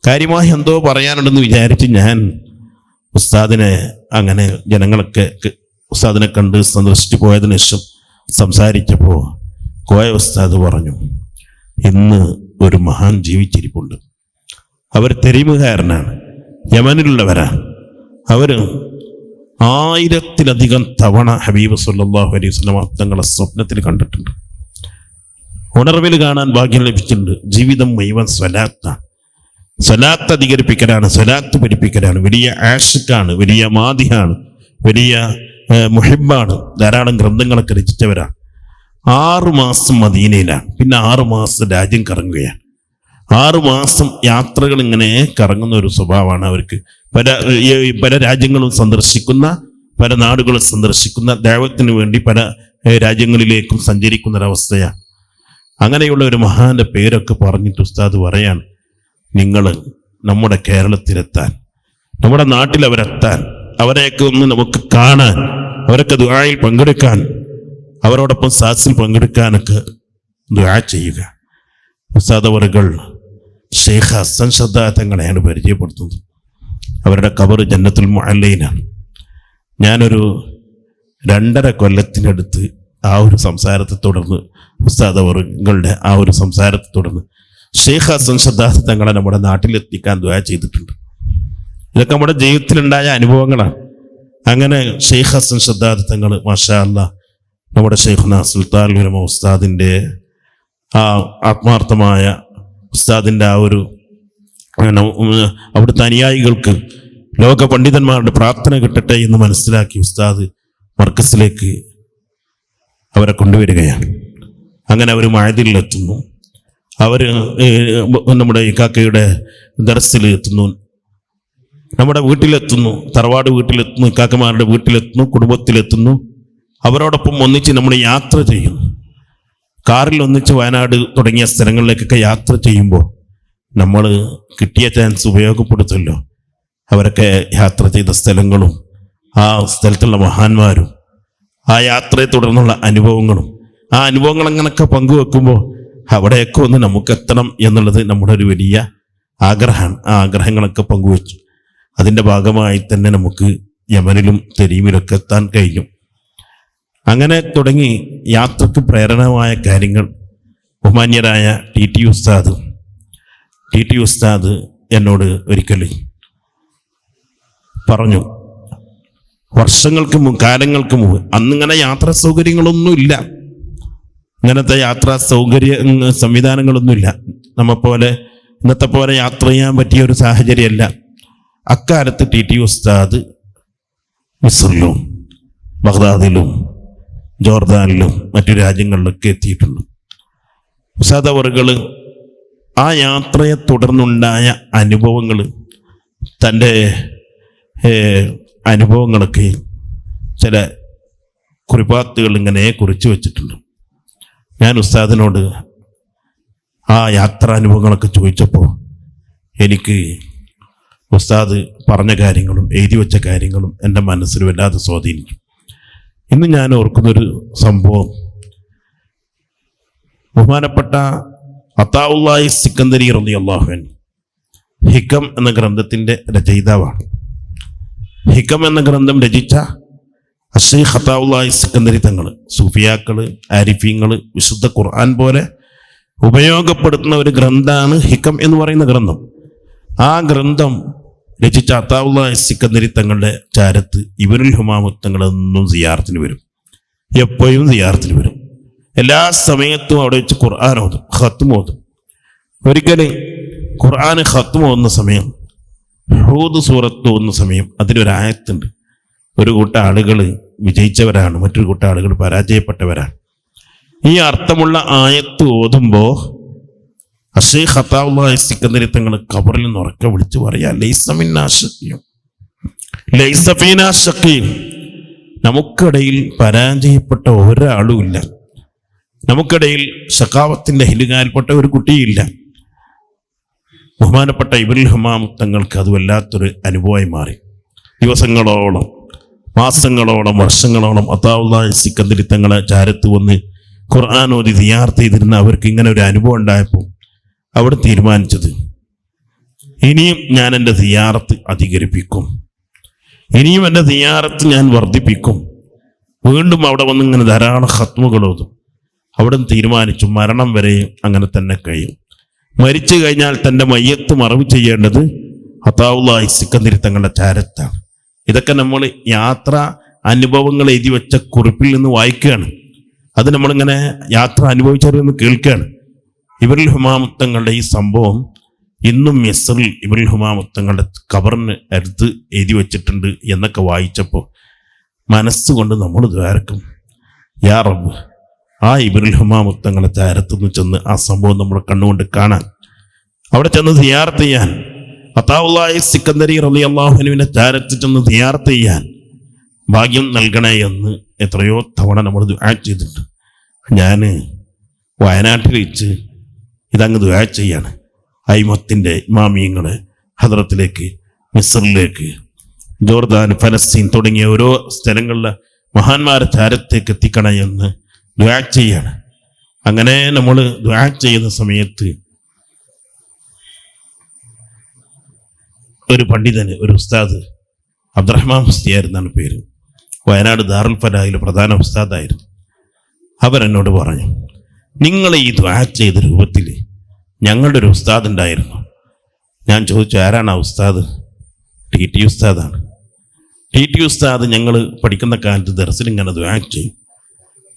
കാര്യമായി എന്തോ പറയാനുണ്ടെന്ന് വിചാരിച്ച് ഞാൻ ഉസ്താദിനെ അങ്ങനെ ജനങ്ങളൊക്കെ ഉസ്താദിനെ കണ്ട് സന്ദർശിച്ചു പോയതിനു ശേഷം സംസാരിച്ചപ്പോൾ കോയ ഉസ്താദ് പറഞ്ഞു, ഇന്ന് ഒരു മഹാൻ ജീവിച്ചിരിപ്പുണ്ട്. അവർ തെരീമുകാരനാണ്, യമനിലുള്ളവരാണ്. അവർ 1000-ലധികം തവണ ഹബീബ് സല്ലല്ലാഹു അലൈഹി വസല്ലം തങ്ങളെ സ്വപ്നത്തിൽ കണ്ടിട്ടുണ്ട്, ഉണർവിൽ കാണാൻ ഭാഗ്യം ലഭിച്ചിട്ടുണ്ട്. ജീവിതം മുഴുവൻ സ്വലാത്താണ്, സ്വലാത്ത് അധികരിപ്പിക്കലാണ്, സ്വലാത്ത് പഠിപ്പിക്കലാണ്. വലിയ ആഷിഖാണ്, വലിയ മാദിഹാണ്, വലിയ മുഹിബാണ്. ധാരാളം ഗ്രന്ഥങ്ങളൊക്കെ രചിച്ചവരാണ്. 6 മാസം മദീനയിലാണ്, പിന്നെ 6 മാസം രാജ്യം കറങ്ങുകയാണ്. 6 മാസം യാത്രകൾ ഇങ്ങനെ കറങ്ങുന്ന ഒരു സ്വഭാവമാണ് അവർക്ക്. പല രാജ്യങ്ങളും സന്ദർശിക്കുന്ന, പല നാടുകളും സന്ദർശിക്കുന്ന, ദഅവത്തിന് വേണ്ടി പല രാജ്യങ്ങളിലേക്കും സഞ്ചരിക്കുന്ന ഒരവസ്ഥയാണ്. അങ്ങനെയുള്ള ഒരു മഹാന്റെ പേരൊക്കെ പറഞ്ഞിട്ട് ഉസ്താദ് പറയാണ്, നിങ്ങൾ നമ്മുടെ കേരളത്തിലെത്താൻ, നമ്മുടെ നാട്ടിൽ അവരെത്താൻ, അവരെയൊക്കെ ഒന്ന് നമുക്ക് കാണാൻ, അവരൊക്കെ ദുആയിൽ പങ്കെടുക്കാൻ, അവരോടൊപ്പം സാസിൽ പങ്കെടുക്കാനൊക്കെ ദുആ ചെയ്യുക. ഉസ്താദ് അവറുകൾ ഷെയ്ഖ് ഹസൻ ഷദ്ദാ തങ്ങളെയാണ് പരിചയപ്പെടുത്തുന്നത്. അവരുടെ ഖബർ ജന്നത്തുൽ മുഅല്ലയിലാണ്. ഞാനൊരു 2.5 കൊല്ലത്തിനടുത്ത് ആ ഒരു സംസാരത്തെ തുടർന്ന്, ഉസ്താദ് അവറുകളുടെ ആ ഒരു സംസാരത്തെ തുടർന്ന് ഷെയ്ഖ് ഹസൻ ഷദ്ദാ തങ്ങളെ നമ്മുടെ നാട്ടിലെത്തിക്കാൻ ദുആ ചെയ്തിട്ടുണ്ട്. ഇതൊക്കെ നമ്മുടെ ജീവിതത്തിലുണ്ടായ അനുഭവങ്ങളാണ്. അങ്ങനെ ഷെയ്ഖ് ഹസൻ ഷദ്ദാ തങ്ങൾ മാഷാ അല്ലാഹ് നമ്മുടെ ഷെയ്ഖുന സുൽത്താൻ ഉലമ ഉസ്താദിൻ്റെ ആ ആത്മാർത്ഥമായ ഉസ്താദിൻ്റെ ആ ഒരു അവിടുത്തെ അനുയായികൾക്ക്, ലോക പണ്ഡിതന്മാരുടെ പ്രാർത്ഥന കിട്ടട്ടെ എന്ന് മനസ്സിലാക്കി ഉസ്താദ് മർക്കസിലേക്ക് അവരെ കൊണ്ടുവരികയാണ്. അങ്ങനെ അവർ മഅദിലെത്തുന്നു, അവർ നമ്മുടെ ഇക്കാക്കയുടെ ദർസിൽ എത്തുന്നു, നമ്മുടെ വീട്ടിലെത്തുന്നു, തറവാട് വീട്ടിലെത്തുന്നു, ഇക്കാക്കമാരുടെ വീട്ടിലെത്തുന്നു, കുടുംബത്തിലെത്തുന്നു. അവരോടൊപ്പം ഒന്നിച്ച് നമ്മൾ യാത്ര ചെയ്യുന്നു. കാറിൽ ഒന്നിച്ച് വയനാട് തുടങ്ങിയ സ്ഥലങ്ങളിലേക്കൊക്കെ യാത്ര ചെയ്യുമ്പോൾ നമ്മൾ കിട്ടിയ ചാൻസ് ഉപയോഗപ്പെടുത്തുമല്ലോ. അവരൊക്കെ യാത്ര ചെയ്ത സ്ഥലങ്ങളും ആ സ്ഥലത്തുള്ള മഹാന്മാരും ആ യാത്രയെ തുടർന്നുള്ള അനുഭവങ്ങളും, ആ അനുഭവങ്ങൾ അങ്ങനെയൊക്കെ പങ്കുവെക്കുമ്പോൾ അവിടെയൊക്കെ ഒന്ന് നമുക്ക് എത്തണം എന്നുള്ളത് നമ്മുടെ ഒരു വലിയ ആഗ്രഹമാണ്. ആ ആഗ്രഹങ്ങളൊക്കെ പങ്കുവെച്ചു. അതിൻ്റെ ഭാഗമായി തന്നെ നമുക്ക് യമനിലും തെരീമിലൊക്കെ എത്താൻ കഴിയും. അങ്ങനെ തുടങ്ങി യാത്രക്ക് പ്രേരണമായ കാര്യങ്ങൾ ബഹുമാന്യരായ ടി ഉസ്താദ് എന്നോട് ഒരിക്കൽ പറഞ്ഞു. വർഷങ്ങൾക്ക് മുമ്പ്, കാലങ്ങൾക്ക് മുമ്പ്, അന്നിങ്ങനെ യാത്രാ സൗകര്യങ്ങളൊന്നുമില്ല. ഇങ്ങനത്തെ യാത്രാ സൗകര്യ സംവിധാനങ്ങളൊന്നുമില്ല. നമ്മെപ്പോലെ ഇന്നത്തെ പോലെ യാത്ര ചെയ്യാൻ പറ്റിയ ഒരു സാഹചര്യമല്ല. അക്കാലത്ത് ടി ഉസ്താദ് മിസ്രിലും ബഗ്ദാദിലും ജോർദാനിലും മറ്റു രാജ്യങ്ങളിലൊക്കെ എത്തിയിട്ടുണ്ട്. ഉസ്താദ് അവറുകൾ ആ യാത്രയെ തുടർന്നുണ്ടായ അനുഭവങ്ങൾ, തൻ്റെ അനുഭവങ്ങളൊക്കെ ചില കുറിപ്പാത്തുകൾ ഇങ്ങനെ കുറിച്ച് വച്ചിട്ടുണ്ട്. ഞാൻ ഉസ്താദിനോട് ആ യാത്രാനുഭവങ്ങളൊക്കെ ചോദിച്ചപ്പോൾ എനിക്ക് ഉസ്താദ് പറഞ്ഞ കാര്യങ്ങളും എഴുതി വെച്ച കാര്യങ്ങളും എൻ്റെ മനസ്സിൽ വല്ലാതെ സ്വാധീനിച്ചു. ഇന്ന് ഞാൻ ഓർക്കുന്നൊരു സംഭവം, ബഹുമാനപ്പെട്ട അതാഉല്ലാഹി സിക്കന്ദരി റളിയല്ലാഹു അൻഹു ഹിക്കം എന്ന ഗ്രന്ഥത്തിൻ്റെ രചയിതാവാണ്. ഹിക്കം എന്ന ഗ്രന്ഥം രചിച്ച അശൈഖ് അതാഉല്ലാഹി സിക്കന്ദരി തങ്ങൾ, സൂഫിയാക്കൾ, ആരിഫീങ്ങൾ വിശുദ്ധ ഖുർആൻ പോലെ ഉപയോഗപ്പെടുത്തുന്ന ഒരു ഗ്രന്ഥമാണ് ഹിക്കം എന്ന് പറയുന്ന ഗ്രന്ഥം. ആ ഗ്രന്ഥം രചിച്ച അതാഉല്ലാഹി സിക്കന്ദരി തങ്ങളുടെ ചാരത്ത് ഇബ്നുൽ ഹുമാമ തങ്ങൾ എന്നും സിയാറത്തിന് വരും. എപ്പോഴും സിയാറത്തിന് വരും. എല്ലാ സമയത്തും അവിടെ വെച്ച് ഖുർആൻ ഓതും, ഖത്ം ഓതും. ഒരിക്കൽ ഖുർആന് ഖത്ം ഓതുന്ന സമയം, ഹൂദ് സൂറത്ത് ഓതുന്ന സമയം, അതിലൊരായത്തുണ്ട്. ഒരു കൂട്ടം ആളുകൾ വിജയിച്ചവരാണ്, മറ്റൊരു കൂട്ടം ആളുകൾ പരാജയപ്പെട്ടവരാണ്. ഈ അർത്ഥമുള്ള ആയത്ത് ഓതുമ്പോൾ അശൈഖ് അതാഉല്ലാഹി സിക്കന്ദരി തങ്ങൾ ഖബറിൽ നിന്ന് ഉറക്കെ വിളിച്ച് പറയാ, ലൈസ മിന്നാ ശഖിയ്യുൻ, ലൈസ ഫീനാ ശഖിയ്യുൻ. നമുക്കിടയിൽ പരാജയപ്പെട്ട ഒരാളുമില്ല, നമുക്കിടയിൽ ശഖാവത്തിന്റെ ഹിലുകാൽപ്പെട്ട ഒരു കുട്ടിയില്ല. ബഹുമാനപ്പെട്ട ഇബ്നുൽ ഹുമാം തങ്ങൾക്ക് അത് വല്ലാത്തൊരു അനുഭവമായി മാറി. ദിവസങ്ങളോളം, മാസങ്ങളോളം, വർഷങ്ങളോളം അതാഉല്ലാഹി സിക്കന്ദരി തങ്ങളെ ചാരത്ത് വന്ന് ഖുർആൻ ഓതി സിയാറത്ത് ചെയ്തിരുന്ന അവർക്ക് ഇങ്ങനെ ഒരു അനുഭവം ഉണ്ടായപ്പോൾ അവിടെ തീരുമാനിച്ചത്, ഇനിയും ഞാൻ എൻ്റെ സിയാറത്ത് അധികരിപ്പിക്കും, ഇനിയും എൻ്റെ സിയാറത്ത് ഞാൻ വർദ്ധിപ്പിക്കും. വീണ്ടും അവിടെ വന്ന് ഇങ്ങനെ ധാരാളം ഖത്മുകൾ ഓതും. അവിടെ തീരുമാനിച്ചു മരണം വരെയും അങ്ങനെ തന്നെ കഴിയും. മരിച്ചു കഴിഞ്ഞാൽ തൻ്റെ മയ്യത്ത് മറവ് ചെയ്യേണ്ടത് അതാഉല്ലാഹി സിക്കന്ദരി തങ്ങളുടെ ചാരത്താണ്. ഇതൊക്കെ നമ്മൾ യാത്ര അനുഭവങ്ങൾ എഴുതി വെച്ച കുറിപ്പിൽ നിന്ന് വായിക്കുകയാണ്. അത് നമ്മളിങ്ങനെ യാത്ര അനുഭവിച്ചവരിൽ നിന്ന് കേൾക്കുകയാണ്. ഇബ്നുൽ ഹുമാം തങ്ങളുടെ ഈ സംഭവം ഇന്നും മിസ്റിൽ ഇബ്നുൽ ഹുമാം തങ്ങളുടെ ഖബറിന് അടുത്ത് എഴുതി വെച്ചിട്ടുണ്ട് എന്നൊക്കെ വായിച്ചപ്പോൾ മനസ്സുകൊണ്ട് നമ്മൾ ദ്വാരക്കും, യാ റബ്ബ്, ആ ഇബ്നുൽ ഹുമാം തങ്ങളുടെ ചാരത്തുനിന്ന് ചെന്ന് ആ സംഭവം നമ്മൾ കണ്ണുകൊണ്ട് കാണാൻ, അവിടെ ചെന്ന് സിയാറത്ത് ചെയ്യാൻ, അതാഉല്ലാഹി സിക്കന്ദരി റളിയല്ലാഹു അൻഹുവിനെ ചാരത്ത് ചെന്ന് സിയാറത്ത് ചെയ്യാൻ ഭാഗ്യം നൽകണേ എന്ന് എത്രയോ തവണ നമ്മൾ ദുആ ചെയ്തിട്ടുണ്ട്. ഞാൻ വയനാട്ടിൽ വെച്ച് ഇതങ്ങ് ദുആ ചെയ്യാണ്. അയിമത്തിൻ്റെ ഇമാമിയങ്ങളെ ഹദ്റത്തിലേക്ക്, മിസ്റിലേക്ക്, ജോർദാൻ, ഫലസ്തീൻ തുടങ്ങിയ ഓരോ സ്ഥലങ്ങളിലെ മഹാന്മാരെ ചാരത്തേക്ക് എത്തിക്കണേ എന്ന് ദുആ ചെയ്യാണ്. അങ്ങനെ നമ്മൾ ദുആ ചെയ്യുന്ന സമയത്ത് ഒരു പണ്ഡിതന്, ഒരു ഉസ്താദ്, അബ്ദുറഹ്മാൻ മുസ്തിയായിരുന്നാണ് പേര്, വയനാട് ദാറുൽ ഫലാഹിലെ പ്രധാന ഉസ്താദായിരുന്നു. അവരെന്നോട് പറഞ്ഞു, നിങ്ങൾ ഈ ദുആ ചെയ്ത രൂപത്തിൽ ഞങ്ങളുടെ ഒരു ഉസ്താദ് ഉണ്ടായിരുന്നു. ഞാൻ ചോദിച്ചു, ആരാണ് ആ ഉസ്താദ്? ടി ഉസ്താദാണ്. ടി ഉസ്താദ് ഞങ്ങൾ പഠിക്കുന്ന കാലത്ത് ദർസിൽ ഇങ്ങനെ ദുആ ചെയ്യും,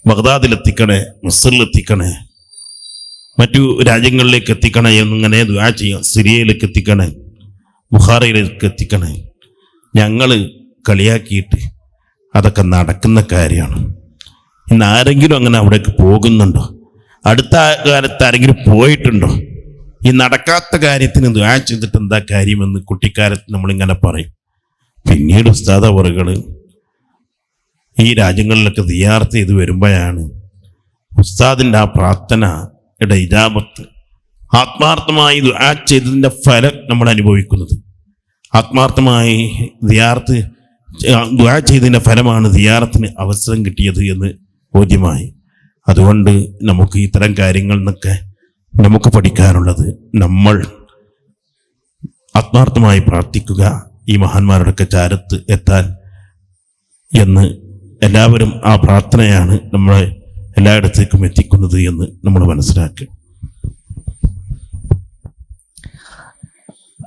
ബഗ്ദാദിലെത്തിക്കണേ, മിസ്റിലെത്തിക്കണേ, മറ്റു രാജ്യങ്ങളിലേക്ക് എത്തിക്കണേ എന്നിങ്ങനെ ദുആ ചെയ്യും. സിറിയയിലേക്ക് എത്തിക്കണേ, ബുഖാറയിലേക്ക് എത്തിക്കണേ. ഞങ്ങൾ കളിയാക്കിയിട്ട് അതൊക്കെ നടക്കുന്ന കാര്യമാണ്. ഇന്ന് ആരെങ്കിലും അങ്ങനെ അവിടേക്ക് പോകുന്നുണ്ടോ? അടുത്ത കാലത്ത് ആരെങ്കിലും പോയിട്ടുണ്ടോ? ഈ നടക്കാത്ത കാര്യത്തിന് ദുആ ചെയ്തിട്ട് എന്താ കാര്യമെന്ന് കുട്ടിക്കാലത്ത് നമ്മളിങ്ങനെ പറയും. പിന്നീട് ഉസ്താദ് അവറുകൾ ഈ രാജ്യങ്ങളിലൊക്കെ സിയാറത്ത് ചെയ്ത് വരുമ്പോഴാണ് ഉസ്താദിൻ്റെ ആ പ്രാർത്ഥനയുടെ ഇജാബത്ത്, ആത്മാർത്ഥമായി ദുആ ചെയ്തതിൻ്റെ ഫലം നമ്മൾ അനുഭവിക്കുന്നത്. ആത്മാർത്ഥമായി ദുആ ചെയ്തതിൻ്റെ ഫലമാണ് സിയാറത്തിന് അവസരം കിട്ടിയത് എന്ന് ബോധ്യമായി. അതുകൊണ്ട് നമുക്ക് ഇത്തരം കാര്യങ്ങളിൽ നിന്നൊക്കെ നമുക്ക് പഠിക്കാനുള്ളത്, നമ്മൾ ആത്മാർത്ഥമായി പ്രാർത്ഥിക്കുക, ഈ മഹാന്മാരുടെയൊക്കെ ചാരത്ത് എത്താൻ എന്ന്. എല്ലാവരും ആ പ്രാർത്ഥനയാണ് നമ്മളെ എല്ലായിടത്തേക്കും എത്തിക്കുന്നത് എന്ന് നമ്മൾ മനസ്സിലാക്കുക.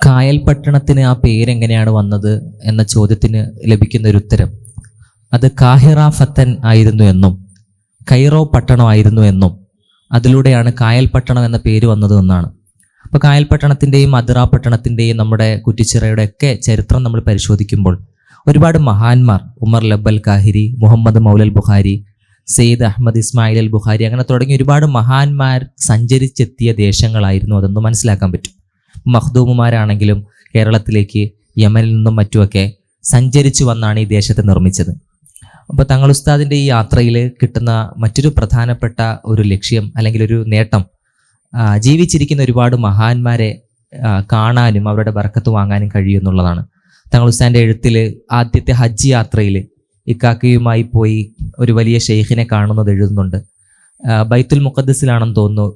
കായൽ പട്ടണത്തിന് ആ പേരെങ്ങനെയാണ് വന്നത് എന്ന ചോദ്യത്തിന് ലഭിക്കുന്ന ഒരു ഉത്തരം, അത് കാഹിറ ഫത്തൻ ആയിരുന്നു എന്നും കൈറോ പട്ടണമായിരുന്നു എന്നും അതിലൂടെയാണ് കായൽപട്ടണം എന്ന പേര് വന്നത് എന്നാണ്. അപ്പോൾ കായൽപട്ടണത്തിൻ്റെയും മധുറ പട്ടണത്തിൻ്റെയും നമ്മുടെ കുറ്റിച്ചിറയുടെ ഒക്കെ ചരിത്രം നമ്മൾ പരിശോധിക്കുമ്പോൾ ഒരുപാട് മഹാന്മാർ, ഉമർ ലബ്ബൽ കാഹിരി, മുഹമ്മദ് മൗലൽ ബുഖാരി, സെയ്ദ് അഹമ്മദ് ഇസ്മായിൽ അൽ ബുഖാരി, അങ്ങനെ തുടങ്ങി ഒരുപാട് മഹാന്മാർ സഞ്ചരിച്ചെത്തിയ ദേശങ്ങളായിരുന്നു അതെന്ന് മനസ്സിലാക്കാൻ പറ്റും. മഖ്ദൂമുമാരാണെങ്കിലും കേരളത്തിലേക്ക് യമനിൽ നിന്നും മറ്റുമൊക്കെ സഞ്ചരിച്ചു വന്നാണ് ഈ ദേശത്തെ നിർമ്മിച്ചത്. അപ്പോൾ തങ്ങൾ ഉസ്താദിൻ്റെ ഈ യാത്രയിൽ കിട്ടുന്ന മറ്റൊരു പ്രധാനപ്പെട്ട ഒരു ലക്ഷ്യം അല്ലെങ്കിൽ ഒരു നേട്ടം, ജീവിച്ചിരിക്കുന്ന ഒരുപാട് മഹാന്മാരെ കാണാനും അവരുടെ ബർക്കത്ത് വാങ്ങാനും കഴിയുമെന്നുള്ളതാണ്. തങ്ങൾ ഉസ്താദിൻ്റെ എഴുത്തിൽ ആദ്യത്തെ ഹജ്ജ് യാത്രയിൽ ഇക്കാക്കയുമായി പോയി ഒരു വലിയ ഷെയ്ഖിനെ കാണുന്നത് എഴുതുന്നുണ്ട്. ബൈത്തുൽ മുഖദ്ദസിലാണെന്ന് തോന്നുന്നു.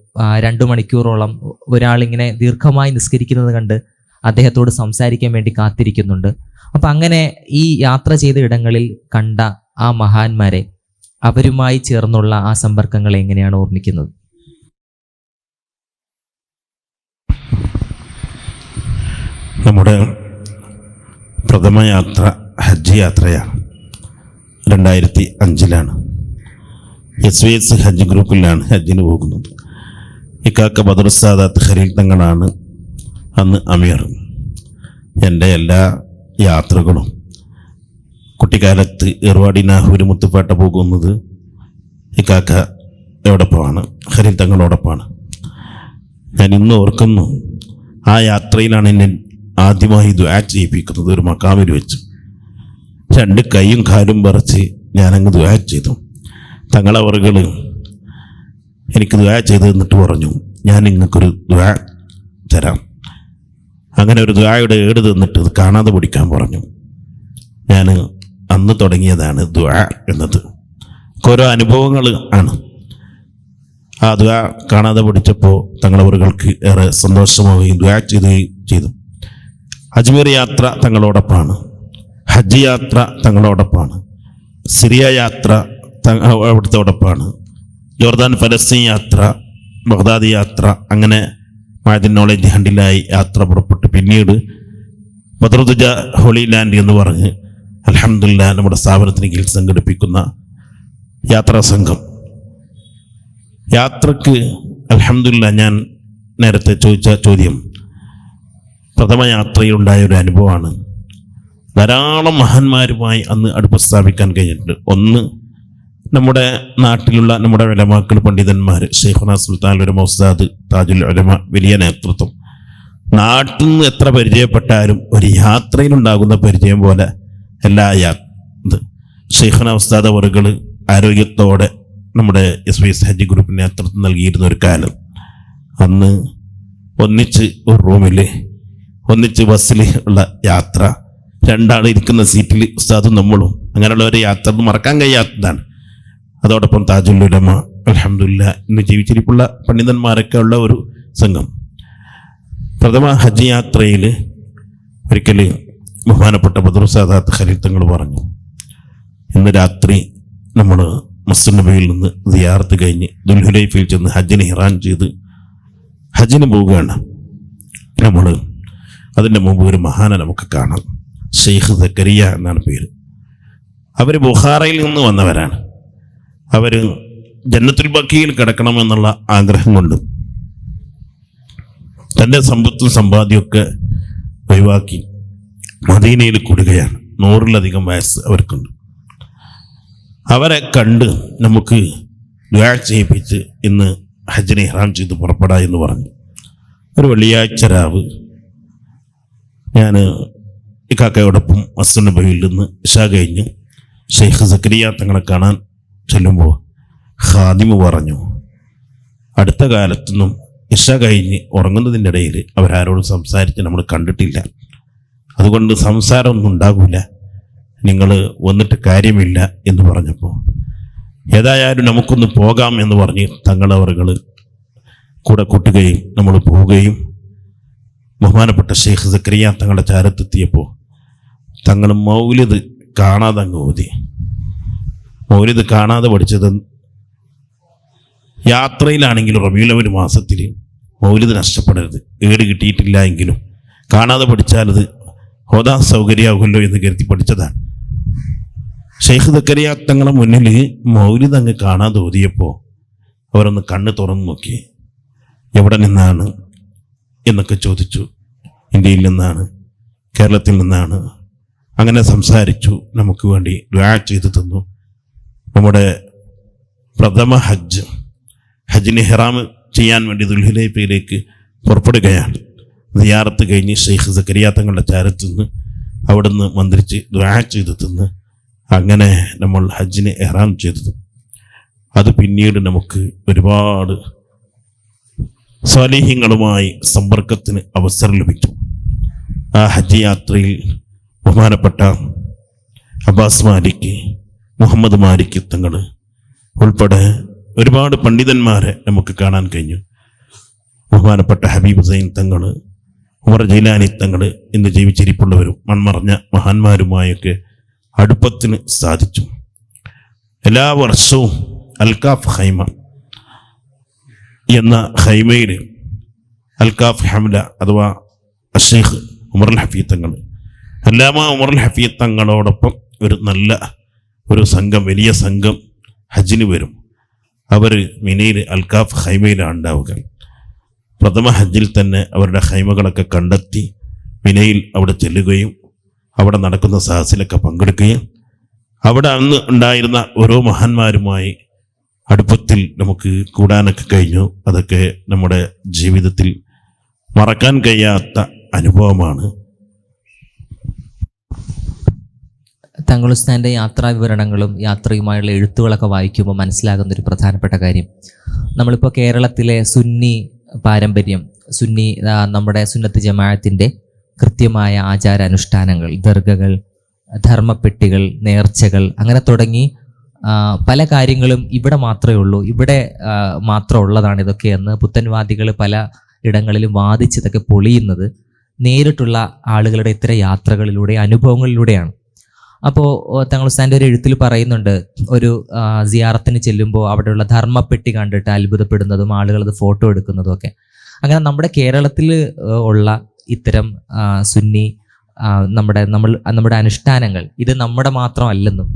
2 മണിക്കൂറോളം ഒരാളിങ്ങനെ ദീർഘമായി നിസ്കരിക്കുന്നത് കണ്ട് അദ്ദേഹത്തോട് സംസാരിക്കാൻ വേണ്ടി കാത്തിരിക്കുന്നുണ്ട്. അപ്പം അങ്ങനെ ഈ യാത്ര ചെയ്ത ഇടങ്ങളിൽ കണ്ട ആ മഹാന്മാരെ, അവരുമായി ചേർന്നുള്ള ആ സമ്പർക്കങ്ങളെ എങ്ങനെയാണ് ഓർമ്മിക്കുന്നത്? നമ്മുടെ പ്രഥമ യാത്ര ഹജ്ജ് യാത്രയാണ്. 2005 SVS ഹജ്ജ് ഗ്രൂപ്പിലാണ് ഹജ്ജിന് പോകുന്നത്. ഇക്കാക്ക ബദർ സാദാത്ത് ഖലീൽ തങ്ങളാണ് അന്ന് അമീർ. എൻ്റെ എല്ലാ യാത്രകളും കുട്ടിക്കാലത്ത് ഏർവാടി നാഹൂര് മുത്തുപേട്ട പോകുന്നത് ഇക്കാക്ക എവിടൊപ്പമാണ്, ഖലീൽ തങ്ങളോടൊപ്പമാണ്. ഞാൻ ഇന്ന് ഓർക്കുന്നു, ആ യാത്രയിലാണ് എന്നെ ആദ്യമായി ദുആ ചെയ്യിപ്പിക്കുന്നത്. ഒരു മക്കാമിൽ വെച്ച് 2 കൈയും കാലും പറിച്ച് ഞാനങ്ങ് ദുആ ചെയ്തു. തങ്ങളവറുകൾ എനിക്ക് ദുആ ചെയ്ത് തന്നിട്ട് പറഞ്ഞു, ഞാൻ നിങ്ങൾക്കൊരു ദുആ തരാം. അങ്ങനെ ഒരു ദുആയുടെ ഏട് തന്നിട്ട് ഇത് കാണാതെ പഠിക്കാൻ പറഞ്ഞു. ഞാൻ അന്ന് തുടങ്ങിയതാണ് ദുആ എന്നത്. ഓരോ അനുഭവങ്ങൾ ആണ്. ആ ദുആ കാണാതെ പഠിച്ചപ്പോൾ തങ്ങളവറുകൾക്ക് ഏറെ സന്തോഷമാവുകയും ദുആ ചെയ്യുകയും ചെയ്തു. അജ്മീർ യാത്ര തങ്ങളോടൊപ്പമാണ്, ഹജ്ജ് യാത്ര തങ്ങളോടൊപ്പമാണ്, സിറിയ യാത്ര അവിടുത്തോടൊപ്പമാണ്, ജോർദാൻ ഫലസ്തീൻ യാത്ര, ബഗ്ദാദ് യാത്ര, അങ്ങനെ മഅദിൻ നോളേജ് ഹണ്ടിലായി യാത്ര പുറപ്പെട്ടു. പിന്നീട് ബദ്റുദ്ദുജ ഹോളി ലാൻഡ് എന്ന് പറഞ്ഞ് അൽഹംദുലില്ലാഹ് നമ്മുടെ സ്ഥാപനത്തിന് കീഴിൽ സംഘടിപ്പിക്കുന്ന യാത്രാ സംഘം. യാത്രക്ക് അൽഹംദുലില്ലാഹ് ഞാൻ നേരത്തെ ചോദിച്ച ചോദ്യം പ്രഥമ യാത്രയിലുണ്ടായ ഒരു അനുഭവമാണ്. ധാരാളം മഹാന്മാരുമായി അന്ന് അടുപ്പ് സ്ഥാപിക്കാൻ കഴിഞ്ഞിട്ടുണ്ട്. ഒന്ന്, നമ്മുടെ നാട്ടിലുള്ള നമ്മുടെ ഉലമാക്കൾ, പണ്ഡിതന്മാർ, ശൈഖുനാ സുൽത്താൻ ഉലമ ഉസ്താദ് താജുൽ ഉലമ, വലിയ നേതൃത്വം. നാട്ടിൽ നിന്ന് എത്ര പരിചയപ്പെട്ടാലും ഒരു യാത്രയിലുണ്ടാകുന്ന പരിചയം പോലെ എല്ലാ ശൈഖുനാ ഉസ്താദ് അവറുകൾ ആരോഗ്യത്തോടെ നമ്മുടെ SVS ഹജ്ജ് ഗ്രൂപ്പിന് നേതൃത്വം നൽകിയിരുന്ന ഒരു കാലം. അന്ന് ഒന്നിച്ച് ഒരു റൂമിൽ, ഒന്നിച്ച് ബസ്സിൽ ഉള്ള യാത്ര, 2 ആൾ ഇരിക്കുന്ന സീറ്റിൽ ഉസ്താദും നമ്മളും, അങ്ങനെയുള്ള ഒരു യാത്ര മറക്കാൻ കഴിയാത്തതാണ്. അതോടൊപ്പം താജുൽ ഉലമ, അൽഹംദുലില്ലാഹ് ഇന്ന് ജീവിച്ചിരിപ്പുള്ള പണ്ഡിതന്മാരൊക്കെ ഉള്ള ഒരു സംഘം. പ്രഥമ ഹജ്ജ് യാത്രയിൽ ഒരിക്കൽ ബഹുമാനപ്പെട്ട ബദർ സാദാത്ത് ഖലീൽ തങ്ങൾ പറഞ്ഞു, ഇന്ന് രാത്രി നമ്മൾ മസ്ജിദ് നബവിയിൽ നിന്ന് സിയാറത്ത് കഴിഞ്ഞ് ദുൽഹുലൈഫയിൽ ചെന്ന് ഹജ്ജിന് ഇഹ്റാം ചെയ്ത് ഹജ്ജിന് പോവുകയാണ്. നമ്മൾ അതിൻ്റെ മുമ്പ് ഒരു മഹാനെ നമുക്ക് കാണാം. ഷെയ്ഖ് സക്കരിയ എന്നാണ് പേര്. അവർ ബുഖാറയിൽ നിന്ന് വന്നവരാണ്. അവർ ജന്നത്തുൽ ബഖീയിൽ കിടക്കണമെന്നുള്ള ആഗ്രഹം കൊണ്ട് തൻ്റെ സമ്പത്തും സമ്പാദ്യമൊക്കെ ഒഴിവാക്കി മദീനയിൽ കൂടുകയാണ്. 100-ലധികം വയസ്സ് അവർക്കുണ്ട്. അവരെ കണ്ട് നമുക്ക് ദുആ ചെയ്യിപ്പിച്ച് ഇന്ന് ഹജ്ജിനെ ഇഹ്റാം ചെയ്ത് പുറപ്പെടാം എന്ന് പറഞ്ഞു. ഒരു വെള്ളിയാഴ്ച രാവ് ഞാൻ ഇക്കാക്കയോടൊപ്പം മസ്ജിദ് നബവിയിൽ നിന്ന് ഇശാ കഴിഞ്ഞ് ഷെയ്ഖ് സക്കരിയ തങ്ങളെ കാണാൻ ചെല്ലുമ്പോൾ ഖാദിമ് പറഞ്ഞു, അടുത്ത കാലത്തൊന്നും ഇശ കഴിഞ്ഞ് ഉറങ്ങുന്നതിൻ്റെ ഇടയിൽ അവരാരോടും സംസാരിച്ച് നമ്മൾ കണ്ടിട്ടില്ല, അതുകൊണ്ട് സംസാരമൊന്നും ഉണ്ടാകില്ല, നിങ്ങൾ വന്നിട്ട് കാര്യമില്ല എന്ന് പറഞ്ഞപ്പോൾ ഏതായാലും നമുക്കൊന്ന് പോകാം എന്ന് പറഞ്ഞ് തങ്ങളവറുകൾ കൂടെ കൂട്ടുകയും നമ്മൾ പോവുകയും ബഹുമാനപ്പെട്ട ഷെയ്ഖ് സക്കരിയ തങ്ങളുടെ ചാരത്തെത്തിയപ്പോൾ തങ്ങൾ മൗലിദ് കാണാതെ അങ്ങ് ഓതി. മൗലിദ് കാണാതെ പഠിച്ചത് യാത്രയിലാണെങ്കിൽ റബീഉൽ അവ്വൽ മാസത്തിൽ മൗലിദ് നഷ്ടപ്പെടരുത്, ഏട് കിട്ടിയിട്ടില്ല എങ്കിലും കാണാതെ പഠിച്ചാലത് ഓതാൻ സൗകര്യമാകുമല്ലോ എന്ന് കരുതി പഠിച്ചതാണ്. ഷെയ്ഖ് സക്കരിയ തങ്ങളെ മുന്നിൽ മൗലിദ് അങ്ങ് കാണാതെ ഓതിയപ്പോൾ അവരൊന്ന് കണ്ണ് തുറന്നു നോക്കി. എവിടെ നിന്നാണ് എന്നൊക്കെ ചോദിച്ചു. ഇന്ത്യയിൽ നിന്നാണ്, കേരളത്തിൽ നിന്നാണ്. അങ്ങനെ സംസാരിച്ചു, നമുക്ക് വേണ്ടി ദുആ ചെയ്തു തന്നു. നമ്മുടെ പ്രഥമ ഹജ്ജിന് ഇഹ്റാം ചെയ്യാൻ വേണ്ടി ദുൽഹുലൈഫയിലേക്ക് പുറപ്പെടുകയാണ്. സിയാറത്ത് കഴിഞ്ഞ് ഷെയ്ഖ് സക്കരിയ തങ്ങളുടെ ചാരത്തു നിന്ന് അവിടുന്ന് മന്ത്രിച്ച് ദുആ ചെയ്തു തന്ന് അങ്ങനെ നമ്മൾ ഹജ്ജിന് ഇഹ്റാം ചെയ്തത്. അത് പിന്നീട് നമുക്ക് ഒരുപാട് സ്വാലിഹ്യങ്ങളുമായി സമ്പർക്കത്തിന് അവസരം ലഭിച്ചു. ആ ഹജ്ജ് യാത്രയിൽ ബഹുമാനപ്പെട്ട അബ്ബാസ് മാലിക്, മുഹമ്മദ് മാലിക് തങ്ങൾ ഉൾപ്പെടെ ഒരുപാട് പണ്ഡിതന്മാരെ നമുക്ക് കാണാൻ കഴിഞ്ഞു. ബഹുമാനപ്പെട്ട ഹബീബ് ഹുസൈൻ തങ്ങൾ, ഉമർ ജൈലാനി തങ്ങൾ ഇന്ന് ജീവിച്ചിരിപ്പുള്ളവരും മൺമറഞ്ഞ മഹാന്മാരുമായൊക്കെ അടുപ്പത്തിന് സാധിച്ചു. എല്ലാ വർഷവും അൽക്കാഫ് ഹൈമ എന്ന ഹൈമയിൽ അൽക്കാഫ് ഹംല അഥവാ ഷെയ്ഖ് ഉമർ ഹഫീദ് തങ്ങൾ, അല്ലാമ ഉമർ ഹഫീദ് തങ്ങളോടൊപ്പം ഒരു സംഘം, വലിയ സംഘം ഹജ്ജിന് വരും. അവർ മിനയിൽ അൽക്കാഫ് ഹൈമയിലാണ് ഉണ്ടാവുക. പ്രഥമ ഹജ്ജിൽ തന്നെ അവരുടെ ഹൈമകളൊക്കെ കണ്ടെത്തി മിനയിൽ അവിടെ ചെല്ലുകയും അവിടെ നടക്കുന്ന സാഹസിലൊക്കെ പങ്കെടുക്കുകയും അവിടെ അന്ന് ഉണ്ടായിരുന്ന ഓരോ മഹാന്മാരുമായി അടുപ്പത്തിൽ നമുക്ക് കൂടാനൊക്കെ കഴിഞ്ഞു. അതൊക്കെ നമ്മുടെ ജീവിതത്തിൽ മറക്കാൻ കഴിയാത്ത അനുഭവമാണ്. തങ്ങളുസ്താൻ്റെ യാത്രാ വിവരണങ്ങളും യാത്രയുമായുള്ള എഴുത്തുകളൊക്കെ വായിക്കുമ്പോൾ മനസ്സിലാകുന്നൊരു പ്രധാനപ്പെട്ട കാര്യം, നമ്മളിപ്പോൾ കേരളത്തിലെ സുന്നി പാരമ്പര്യം, നമ്മുടെ സുന്നത്ത് ജമാഅത്തിൻ്റെ കൃത്യമായ ആചാരാനുഷ്ഠാനങ്ങൾ, ദർഗകൾ, ധർമ്മപ്പെട്ടികൾ, നേർച്ചകൾ, അങ്ങനെ തുടങ്ങി പല കാര്യങ്ങളും ഇവിടെ മാത്രമേ ഉള്ളൂ, ഇവിടെ മാത്രം ഉള്ളതാണ് ഇതൊക്കെയെന്ന് പുത്തൻവാദികൾ പല ഇടങ്ങളിലും വാദിച്ചതൊക്കെ പൊളിയുന്നത് നേരിട്ടുള്ള ആളുകളുടെ ഇത്തരം യാത്രകളിലൂടെ, അനുഭവങ്ങളിലൂടെയാണ്. അപ്പോൾ തങ്ങളുസ്താൻ്റെ ഒരു എഴുത്തിൽ പറയുന്നുണ്ട്, ഒരു സിയാറത്തിന് ചെല്ലുമ്പോൾ അവിടെയുള്ള ധർമ്മപ്പെട്ടി കണ്ടിട്ട് അത്ഭുതപ്പെടുന്നതും ആളുകളത് ഫോട്ടോ എടുക്കുന്നതും ഒക്കെ. അങ്ങനെ നമ്മുടെ കേരളത്തിൽ ഉള്ള ഇത്തരം സുന്നി നമ്മുടെ അനുഷ്ഠാനങ്ങൾ ഇത് നമ്മുടെ മാത്രമല്ലെന്നും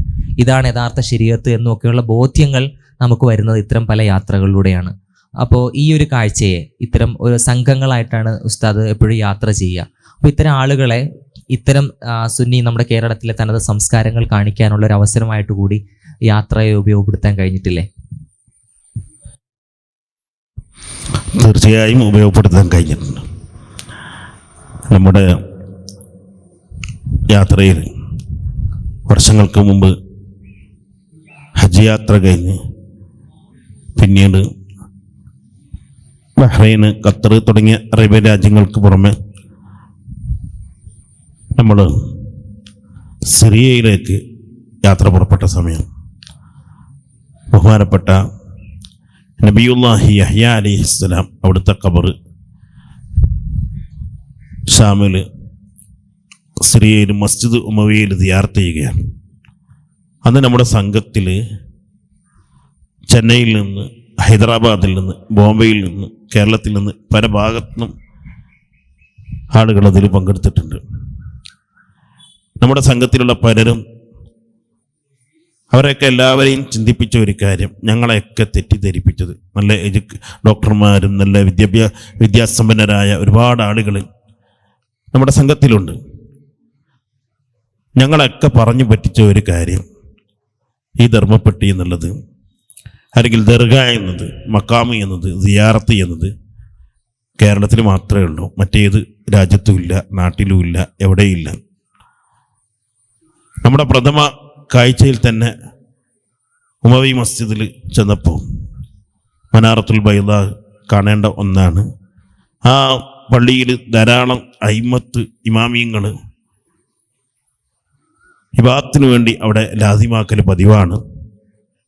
ഇതാണ് യഥാർത്ഥ ശരീഅത്ത് എന്നുമൊക്കെയുള്ള ബോധ്യങ്ങൾ നമുക്ക് വരുന്നത് ഇത്തരം പല യാത്രകളിലൂടെയാണ്. അപ്പോൾ ഈ ഒരു കാഴ്ചയെ ഇത്തരം ഒരു സംഘങ്ങളായിട്ടാണ് ഉസ്താദ് എപ്പോഴും യാത്ര ചെയ്യുക. അപ്പോൾ ഇത്തരം ആളുകളെ ഇത്തരം സുന്നി നമ്മുടെ കേരളത്തിലെ തനത് സംസ്കാരങ്ങൾ കാണിക്കാനുള്ള ഒരു അവസരമായിട്ട് കൂടി യാത്രയെ ഉപയോഗപ്പെടുത്താൻ കഴിഞ്ഞിട്ടില്ലേ? തീർച്ചയായും ഉപയോഗപ്പെടുത്താൻ കഴിഞ്ഞിട്ടുണ്ട്. നമ്മുടെ യാത്രയിൽ വർഷങ്ങൾക്ക് മുമ്പ് ഹജ്ജ് യാത്ര കഴിഞ്ഞ് പിന്നീട് ബഹ്റൈൻ, ഖത്തർ തുടങ്ങിയ അറേബ്യൻ രാജ്യങ്ങൾക്ക് പുറമെ നമ്മൾ സിറിയയിലേക്ക് യാത്ര പുറപ്പെട്ട സമയം ബഹുമാനപ്പെട്ട നബിയുല്ലാഹി യഹ്യ അലൈഹിസ്സലാം അവിടുത്തെ ഖബർ ഷാമിൽ സിറിയയിൽ മസ്ജിദ് ഉമവിയിൽ സിയാറത്ത് ചെയ്യുകയാണ്. അന്ന് നമ്മുടെ സംഘത്തിൽ ചെന്നൈയിൽ നിന്ന്, ഹൈദരാബാദിൽ നിന്ന്, ബോംബെയിൽ നിന്ന്, കേരളത്തിൽ നിന്ന് പല ഭാഗത്തുനിന്നും ആളുകൾ അതിൽ പങ്കെടുത്തിട്ടുണ്ട്. നമ്മുടെ സംഘത്തിലുള്ള പലരും അവരെയൊക്കെ എല്ലാവരെയും ചിന്തിപ്പിച്ച ഒരു കാര്യം, ഞങ്ങളെയൊക്കെ തെറ്റിദ്ധരിപ്പിച്ചത്, നല്ല ഡോക്ടർമാരും നല്ല വിദ്യാസമ്പന്നരായ ഒരുപാട് ആളുകൾ നമ്മുടെ സംഘത്തിലുണ്ട്. ഞങ്ങളൊക്കെ പറഞ്ഞു പറ്റിച്ച ഒരു കാര്യം, ഈ ധർമ്മപ്പെട്ടി എന്നുള്ളത്, അല്ലെങ്കിൽ ദർഗ എന്നത്, മക്കാമ് എന്നത്, സിയാറത്ത് എന്നത് കേരളത്തിൽ മാത്രമേ ഉള്ളൂ, മറ്റേത് രാജ്യത്തുമില്ല, നാട്ടിലുമില്ല, എവിടെയില്ല. നമ്മുടെ പ്രഥമ കാഴ്ചയിൽ തന്നെ ഉമവി മസ്ജിദിൽ ചെന്നപ്പോൾ മനാറത്തുൽ ബൈദ കാണേണ്ട ഒന്നാണ്. ആ പള്ളിയിൽ ധാരാളം അയിമത്ത് ഇമാമിയങ്ങൾ ഇബാദത്തിന് വേണ്ടി അവിടെ ലാസിമാക്കൽ പതിവാണ്.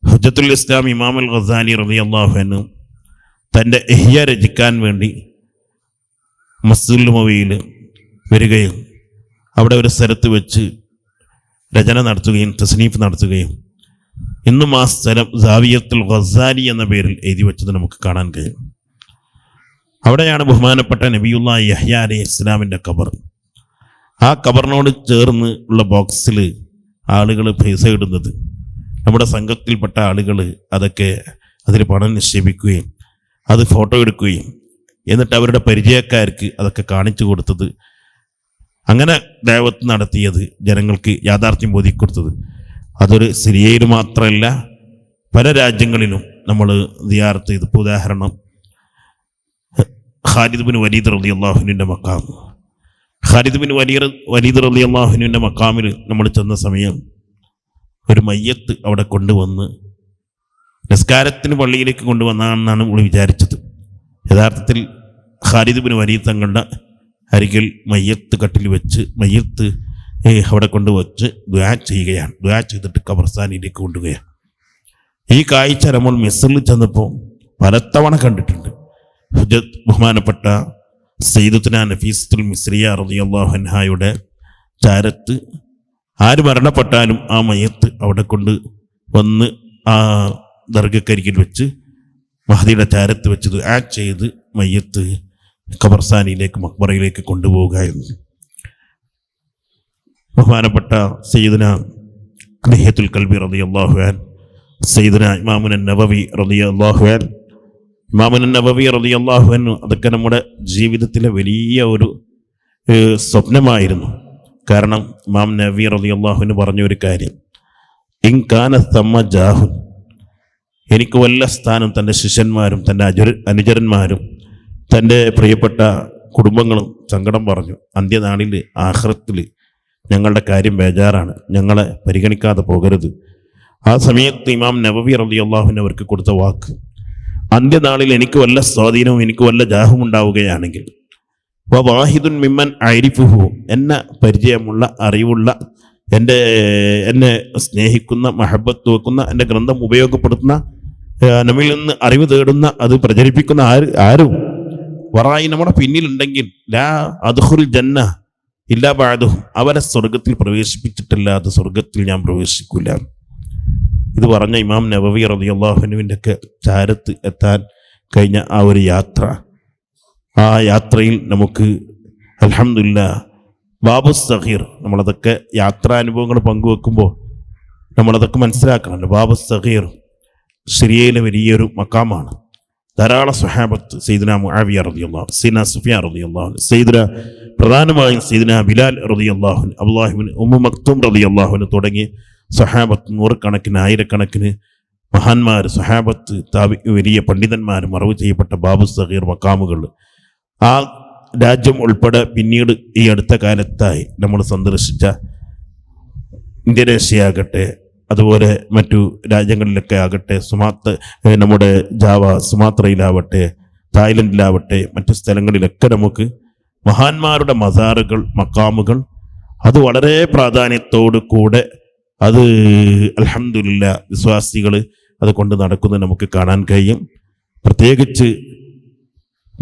ഹുജ്ജത്തുൽ ഇസ്ലാം ഇമാം അൽ ഗസാലി റളിയല്ലാഹു അൻഹു തൻ്റെ ഇഹ്യ രചിക്കാൻ വേണ്ടി മസ്ജിദുൽ ഉമവിയിൽ വരികയും അവിടെ ഒരു സ്ഥലത്ത് വെച്ച് രചന നടത്തുകയും തസ്നീഫ് നടത്തുകയും ഇന്നും ആ സ്ഥലം സാവിയത്തുൽ ഗസാലി എന്ന പേരിൽ എഴുതി വെച്ചത് നമുക്ക് കാണാൻ കഴിയും. അവിടെയാണ് ബഹുമാനപ്പെട്ട നബിയുല്ലാഹി യഹ്യ അലൈഹിസ്സലാമിൻ്റെ ഖബർ. ആ ഖബറിനോട് ചേർന്ന് ഉള്ള ബോക്സിൽ ആളുകൾ പൈസ ഇടുന്നത്, നമ്മുടെ സംഘത്തിൽപ്പെട്ട ആളുകൾ അതൊക്കെ അതിൽ പണം നിക്ഷേപിക്കുകയും അത് ഫോട്ടോ എടുക്കുകയും എന്നിട്ട് അവരുടെ പരിചയക്കാർക്ക് അതൊക്കെ കാണിച്ചു കൊടുത്തത്, അങ്ങനെ ദഅവത്ത് നടത്തിയത്, ജനങ്ങൾക്ക് യാഥാർത്ഥ്യം ബോധിക്കൊടുത്തത്, അതൊരു സിറിയയിൽ മാത്രമല്ല പല രാജ്യങ്ങളിലും നമ്മൾ സിയാറത്ത് ചെയ്ത്. ഇപ്പോൾ ഉദാഹരണം ഖാലിദ് ബിൻ വലീദ് റളിയല്ലാഹുവിൻ്റെ മക്കാം. ഖാലിദ് ബിൻ വലീദ് റളിയല്ലാഹുവിൻ്റെ മക്കാമിൽ നമ്മൾ ചെന്ന സമയം ഒരു മയ്യത്ത് അവിടെ കൊണ്ടുവന്ന് നിസ്കാരത്തിന് പള്ളിയിലേക്ക് കൊണ്ടുവന്നാണെന്നാണ് നമ്മൾ വിചാരിച്ചത്. യഥാർത്ഥത്തിൽ ഖാലിദ് ബിൻ വലീദ് തങ്ങളുടെ അരികിൽ മയ്യത്ത് കട്ടിൽ വെച്ച് മയ്യത്ത് അവിടെ കൊണ്ടുവച്ച് ദുആ ചെയ്യുകയാണ്. ദുആ ചെയ്തിട്ട് ഖബർസ്ഥാനിലേക്ക് കൊണ്ടുപോവുകയാണ്. ഈ കാഴ്ച നമ്മൾ മിസ്റിൽ ചെന്നപ്പോൾ പലത്തവണ കണ്ടിട്ടുണ്ട്. ബഹുമാനപ്പെട്ട സയ്യിദത്തുനാ നഫീസത്തുൽ മിസ്രിയ റളിയല്ലാഹു അൻഹായുടെ ചാരത്ത് ആര് മരണപ്പെട്ടാലും ആ മയ്യത്ത് അവിടെ കൊണ്ട് വന്ന് ആ ദർഗക്കരികിൽ വെച്ച് മഹദിയുടെ ചാരത്ത് വെച്ച് ദുആ ചെയ്ത് മയ്യത്ത് ഖബർസ്ഥാനിയിലേക്ക് മക്ബറയിലേക്ക് കൊണ്ടുപോവുക എന്ന്. ബഹുമാനപ്പെട്ട സയ്യിദുനാ ദഹിയത്തുൽ കൽബി റളിയല്ലാഹു അൻഹു, സയ്യിദുനാ ഇമാമുൻ നവവി റളിയല്ലാഹു അൻഹു, ഇമാമുൻ നവവി റളിയല്ലാഹു അൻഹു, അതൊക്കെ നമ്മുടെ ജീവിതത്തിലെ വലിയ ഒരു സ്വപ്നമായിരുന്നു. കാരണം ഇമാം നവവി റളിയല്ലാഹു അൻഹു പറഞ്ഞ ഒരു കാര്യം, ഇൻ കാന തമ്മ ജാഹുൻ, എനിക്ക് വല്ല സ്ഥാനം തൻ്റെ ശിഷ്യന്മാരും തൻ്റെ അനുചരന്മാരും തൻ്റെ പ്രിയപ്പെട്ട കുടുംബങ്ങളും സങ്കടം പറഞ്ഞു, അന്ത്യനാളിൽ ആഖിറത്തിൽ ഞങ്ങളുടെ കാര്യം ബേജാറാണ്, ഞങ്ങളെ പരിഗണിക്കാതെ പോകരുത്. ആ സമയത്ത് ഇമാം നവവി റളിയല്ലാഹു അൻഹു അവർക്ക് കൊടുത്ത വാക്ക്, അന്ത്യനാളിൽ എനിക്ക് വല്ല സ്വാധീനവും എനിക്ക് വല്ല ജാഹും ഉണ്ടാവുകയാണെങ്കിൽ വാഹിദുൻ മിമ്മൻ അരിഫുഹു, എന്നെ പരിചയമുള്ള അറിവുള്ള എന്നെ സ്നേഹിക്കുന്ന മഹബത്ത് വെക്കുന്ന എൻ്റെ ഗ്രന്ഥം ഉപയോഗപ്പെടുത്തുന്ന നമ്മിൽ നിന്ന് അറിവ് തേടുന്ന അത് പ്രചരിപ്പിക്കുന്ന ആരും വറായി നമ്മുടെ പിന്നിലുണ്ടെങ്കിൽ ലാ അദ്ഖുൽ ജന്ന ഇല്ലാ ബഅദഹു, അവരെ സ്വർഗത്തിൽ പ്രവേശിപ്പിച്ചിട്ടില്ലാതെ സ്വർഗത്തിൽ ഞാൻ പ്രവേശിക്കില്ല. ഇത് പറഞ്ഞ ഇമാം നവവി റളിയല്ലാഹു അൻഹുവിൻ്റെ ഒക്കെ ചാരത്ത് എത്താൻ കഴിഞ്ഞ ആ ഒരു യാത്ര, ആ യാത്രയിൽ നമുക്ക് അൽഹംദുലില്ലാഹ് ബാബു സഗീർ, നമ്മളതൊക്കെ യാത്രാനുഭവങ്ങൾ പങ്കുവെക്കുമ്പോൾ നമ്മളതൊക്കെ മനസ്സിലാക്കണം. ബാബു സഗീർ സിറിയയിലെ വലിയൊരു മക്കാമാണ്. ധാരാളം സ്വഹാബത്ത്, സയ്യിദുനാ മുആവിയ റളിയല്ലാഹു, സയ്യിദുനാ സുഫിയാൻ റളിയല്ലാഹു, സയ്യിദുനാ പ്രധാനമായും സയ്യിദുനാ ബിലാൽ റളിയല്ലാഹു, അബ്ദുല്ലാഹി ഇബ്നു ഉമ്മു മക്തൂം റളിയല്ലാഹു തുടങ്ങി സ്വഹാബത്ത്, നൂറുകണക്കിന് ആയിരക്കണക്കിന് മഹാന്മാർ, സ്വഹാബത്ത്, വലിയ പണ്ഡിതന്മാർ മറവ് ചെയ്യപ്പെട്ട ബാബു സഗീർ മക്കാമുകൾ. ആ രാജ്യം ഉൾപ്പെടെ പിന്നീട് ഈ അടുത്ത കാലത്തായി നമ്മൾ സന്ദർശിച്ച ഇന്തോനേഷ്യ ആകട്ടെ, അതുപോലെ മറ്റു രാജ്യങ്ങളിലൊക്കെ ആകട്ടെ, നമ്മുടെ സുമാത്രയിലാവട്ടെ, തായ്ലൻഡിലാവട്ടെ, മറ്റു സ്ഥലങ്ങളിലൊക്കെ നമുക്ക് മഹാന്മാരുടെ മസാറുകൾ, മക്കാമുകൾ, അത് വളരെ പ്രാധാന്യത്തോടു കൂടെ അത് അൽഹംദുലില്ലാഹ് വിശ്വാസികൾ അത് കൊണ്ട് നടക്കുന്നത് നമുക്ക് കാണാൻ കഴിയും. പ്രത്യേകിച്ച്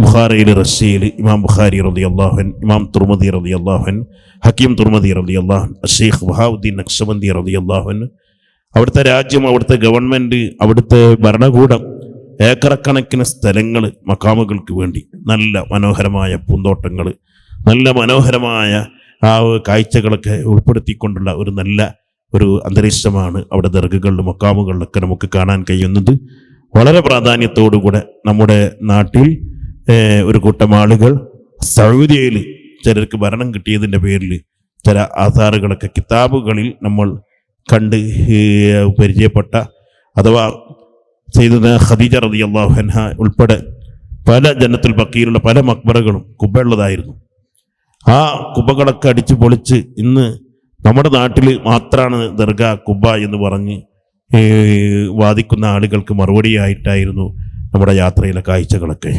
ബുഖാരിയിൽ, റഷ്യയിൽ ഇമാം ബുഖാരി റളിയല്ലാഹു അൻഹു, ഇമാം തുർമുദി റളിയല്ലാഹു അൻഹു, ഹക്കീം തുർമുദി റളിയല്ലാഹു അൻഹു, ഷെയ്ഖ് വഹാഉദ്ദീൻ നഖ്ശബന്ദി റളിയല്ലാഹു അൻഹു, അവിടുത്തെ രാജ്യം, അവിടുത്തെ ഗവൺമെൻറ്, അവിടുത്തെ ഭരണകൂടം ഏക്കറക്കണക്കിന് സ്ഥലങ്ങൾ മക്കാമുകൾക്ക് വേണ്ടി, നല്ല മനോഹരമായ പൂന്തോട്ടങ്ങൾ, നല്ല മനോഹരമായ ആ കാഴ്ചകളൊക്കെ ഉൾപ്പെടുത്തിക്കൊണ്ടുള്ള ഒരു അന്തരീക്ഷമാണ് അവിടെ ദർഗകളിലും മക്കാമുകളിലൊക്കെ നമുക്ക് കാണാൻ കഴിയുന്നത്. വളരെ പ്രാധാന്യത്തോടുകൂടെ നമ്മുടെ നാട്ടിൽ ഒരു കൂട്ടം ആളുകൾ സൗദിയയിൽ ചിലർക്ക് ഭരണം കിട്ടിയതിൻ്റെ പേരിൽ ചില ആധാറുകളൊക്കെ കിതാബുകളിൽ നമ്മൾ കണ്ട് പരിചയപ്പെട്ട, അഥവാ സയ്യിദുനാ ഖദീജ റളിയല്ലാഹു അൻഹ ഉൾപ്പെടെ പല ജന്നത്തുൽ ബഖീലുള്ള പല മക്ബറകളും കുബ്ബയുള്ളതായിരുന്നു. ആ കുബ്ബകളൊക്കെ അടിച്ചു പൊളിച്ച് ഇന്ന് നമ്മുടെ നാട്ടിൽ മാത്രമാണ് ദർഗ കുബ്ബ എന്ന് പറഞ്ഞ് വാദിക്കുന്ന ആളുകൾക്ക് മറുപടിയായിട്ടായിരുന്നു നമ്മുടെ യാത്രയിലെ കാഴ്ചകളൊക്കെ.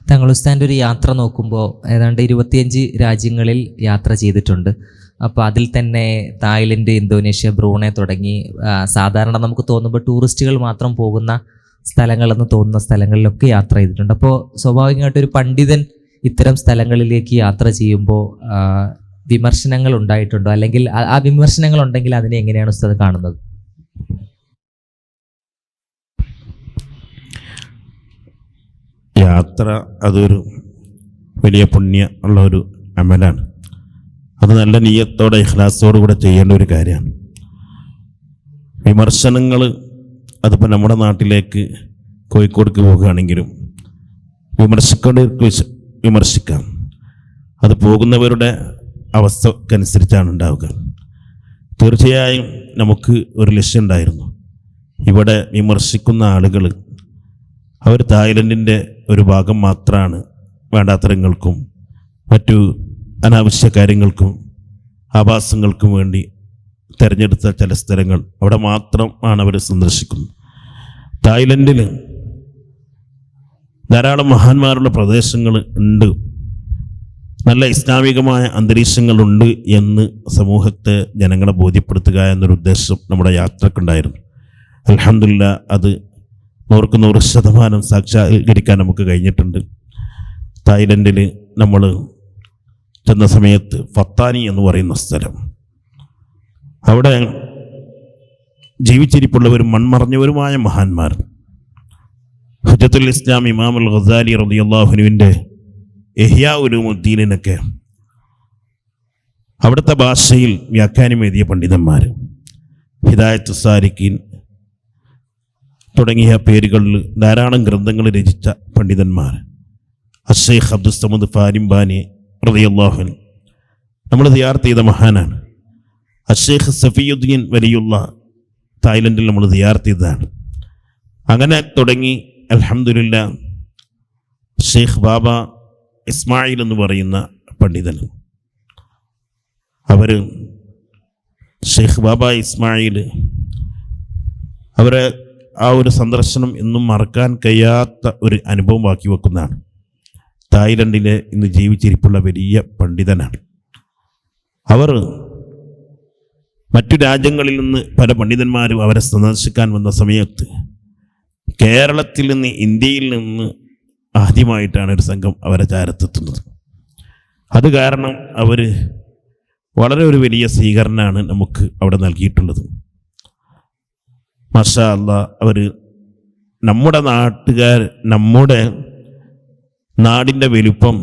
താങ്കൾ ഉസ്താൻ്റെ ഒരു യാത്ര നോക്കുമ്പോൾ ഏതാണ്ട് 25 രാജ്യങ്ങളിൽ യാത്ര ചെയ്തിട്ടുണ്ട്. അപ്പോൾ അതിൽ തന്നെ തായ്ലൻഡ്, ഇന്തോനേഷ്യ, ബ്രൂണൈ തുടങ്ങി സാധാരണ നമുക്ക് തോന്നുമ്പോൾ ടൂറിസ്റ്റുകൾ മാത്രം പോകുന്ന സ്ഥലങ്ങളെന്ന് തോന്നുന്ന സ്ഥലങ്ങളിലൊക്കെ യാത്ര ചെയ്തിട്ടുണ്ട്. അപ്പോൾ സ്വാഭാവികമായിട്ടൊരു പണ്ഡിതൻ ഇത്തരം സ്ഥലങ്ങളിലേക്ക് യാത്ര ചെയ്യുമ്പോൾ വിമർശനങ്ങൾ ഉണ്ടായിട്ടുണ്ടോ? അല്ലെങ്കിൽ ആ വിമർശനങ്ങൾ ഉണ്ടെങ്കിൽ അതിനെ എങ്ങനെയാണ് ഉസ്താദ് കാണുന്നത്? യാത്ര അതൊരു വലിയ പുണ്യ ഉള്ള ഒരു അമലാണ്. അത് നല്ല നിയ്യത്തോടെ ഇഖ്ലാസോടു കൂടെ ചെയ്യേണ്ട ഒരു കാര്യമാണ്. വിമർശനങ്ങൾ അതിപ്പോൾ നമ്മുടെ നാട്ടിലേക്ക് കോഴിക്കോടേക്ക് പോകുകയാണെങ്കിലും വിമർശിക്കേണ്ടവർക്ക് വിമർശിക്കാം. അത് പോകുന്നവരുടെ അവസ്ഥക്കനുസരിച്ചാണ് ഉണ്ടാവുക. തീർച്ചയായും നമുക്ക് ഒരു ലക്ഷ്യം ഉണ്ടായിരുന്നു. ഇവിടെ വിമർശിക്കുന്ന ആളുകൾ അവർ തായ്ലൻഡിൻ്റെ ഒരു ഭാഗം മാത്രമാണ് വേണ്ടാത്തരങ്ങൾക്കും മറ്റു അനാവശ്യ കാര്യങ്ങൾക്കും ആഭാസങ്ങൾക്കും വേണ്ടി തിരഞ്ഞെടുത്ത ചില സ്ഥലങ്ങൾ അവിടെ മാത്രമാണ് അവർ സന്ദർശിക്കുന്നത്. തായ്ലൻഡിൽ ധാരാളം മഹാന്മാരുടെ പ്രദേശങ്ങൾ ഉണ്ട്, നല്ല ഇസ്ലാമികമായ അന്തരീക്ഷങ്ങളുണ്ട് എന്ന് സമൂഹത്തെ ജനങ്ങളെ ബോധ്യപ്പെടുത്തുക എന്നൊരു ഉദ്ദേശം നമ്മുടെ യാത്രക്കുണ്ടായിരുന്നു. അൽഹംദുലില്ലാ അത് 100% സാക്ഷാത്കരിക്കാൻ നമുക്ക് കഴിഞ്ഞിട്ടുണ്ട്. തായ്ലൻഡിൽ നമ്മൾ ചെന്ന സമയത്ത് ഫത്താനി എന്ന് പറയുന്ന സ്ഥലം, അവിടെ ജീവിച്ചിരിപ്പുള്ളവരും മൺമറഞ്ഞവരുമായ മഹാന്മാർ, ഹുജ്ജത്തുൽ ഇസ്ലാം ഇമാം അൽ ഗസാലി റളിയല്ലാഹു അൻഹുവിൻ്റെ ഇഹ്യാ ഉലൂമുദ്ദീനൊക്കെ അവിടുത്തെ ഭാഷയിൽ വ്യാഖ്യാനം എഴുതിയ പണ്ഡിതന്മാർ, ഹിദായത്ത് സാരിഖീൻ തുടങ്ങിയ പേരുകളിൽ ധാരാളം ഗ്രന്ഥങ്ങൾ രചിച്ച പണ്ഡിതന്മാർ, അശ്ശൈഖ് അബ്ദുൽ സമദ് ഫാരിംബാനി റളിയല്ലാഹു അൻഹു നമ്മൾ സിയാറത്ത് ചെയ്ത മഹാനാണ്. അശ്ശൈഖ് സഫിയുദ്ദീൻ വലിയുള്ള തായ്ലൻഡിൽ നമ്മൾ സിയാറത്ത് ചെയ്തതാണ്. അങ്ങനെ തുടങ്ങി അൽഹംദുലില്ലാ ഷെയ്ഖ് ബാബ ഇസ്മായിൽ എന്ന് പറയുന്ന പണ്ഡിതൻ, അവർ ഷെയ്ഖ് ബാബ ഇസ്മായിൽ അവരെ ആ ഒരു സന്ദർശനം എന്നും മറക്കാൻ കഴിയാത്ത ഒരു അനുഭവം ബാക്കി വെക്കുന്നതാണ്. തായ്ലൻഡിലെ ഇന്ന് ജീവിച്ചിരിപ്പുള്ള വലിയ പണ്ഡിതനാണ്. അവർ മറ്റു രാജ്യങ്ങളിൽ നിന്ന് പല പണ്ഡിതന്മാരും അവരെ സന്ദർശിക്കാൻ വന്ന സമയത്ത് കേരളത്തിൽ നിന്ന് ഇന്ത്യയിൽ നിന്ന് ആദ്യമായിട്ടാണ് ഒരു സംഘം അവരെ ചാരത്തെത്തുന്നത്. അത് കാരണം അവർ വളരെ ഒരു വലിയ സ്വീകരണമാണ് നമുക്ക് അവിടെ നൽകിയിട്ടുള്ളത്. മാഷാ അല്ലാഹ്, അവർ നമ്മുടെ നാട്ടുകാർ നമ്മുടെ നാടിൻ്റെ വലുപ്പം,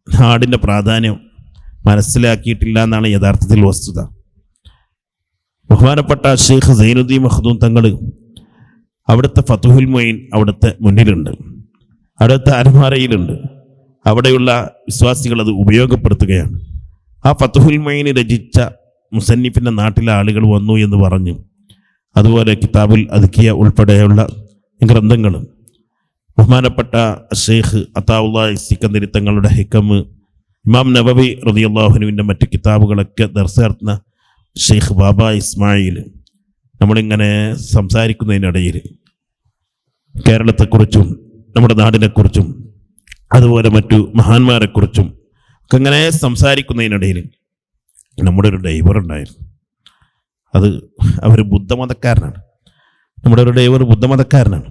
നാടിൻ്റെ പ്രാധാന്യം മനസ്സിലാക്കിയിട്ടില്ല എന്നാണ് യഥാർത്ഥത്തിൽ വസ്തുത. ബഹുമാനപ്പെട്ട ഷെയ്ഖ് സൈനുദ്ദീൻ മഖ്ദൂം തങ്ങൾ അവിടുത്തെ ഫതുഹുൽ മൊയ്ൻ അവിടുത്തെ മുന്നിലുണ്ട്, അവിടുത്തെ അലമാരയിലുണ്ട്. അവിടെയുള്ള വിശ്വാസികൾ അത് ഉപയോഗപ്പെടുത്തുകയാണ്. ആ ഫതുഹുൽ മൊയ്ൻ രചിച്ച മുസന്നിഫിൻ്റെ നാട്ടിലെ ആളുകൾ വന്നു എന്ന് പറഞ്ഞു. അതുപോലെ കിതാബുൽ അദ്കിയ ഉൾപ്പെടെയുള്ള ഗ്രന്ഥങ്ങളും ബഹുമാനപ്പെട്ട ഷെയ്ഖ് അതാഉല്ലാഹി സിക്കന്ദരി തങ്ങളുടെ ഹിക്കമ്, ഇമാം നബവി റളിയല്ലാഹു അൻഹുവിൻ്റെ മറ്റ് കിതാബുകളൊക്കെ ദർസ് നടത്തുന്ന ഷെയ്ഖ് ബാബ ഇസ്മായിൽ നമ്മളിങ്ങനെ സംസാരിക്കുന്നതിനിടയിൽ കേരളത്തെക്കുറിച്ചും നമ്മുടെ നാടിനെക്കുറിച്ചും അതുപോലെ മറ്റു മഹാന്മാരെക്കുറിച്ചും ഒക്കെ ഇങ്ങനെ സംസാരിക്കുന്നതിനിടയിൽ നമ്മുടെ ഒരു ഡ്രൈവർ ഉണ്ടായിരുന്നു. അത് അവർ ബുദ്ധമതക്കാരനാണ്. നമ്മുടെ ഒരു ഡ്രൈവർ ബുദ്ധമതക്കാരനാണ്.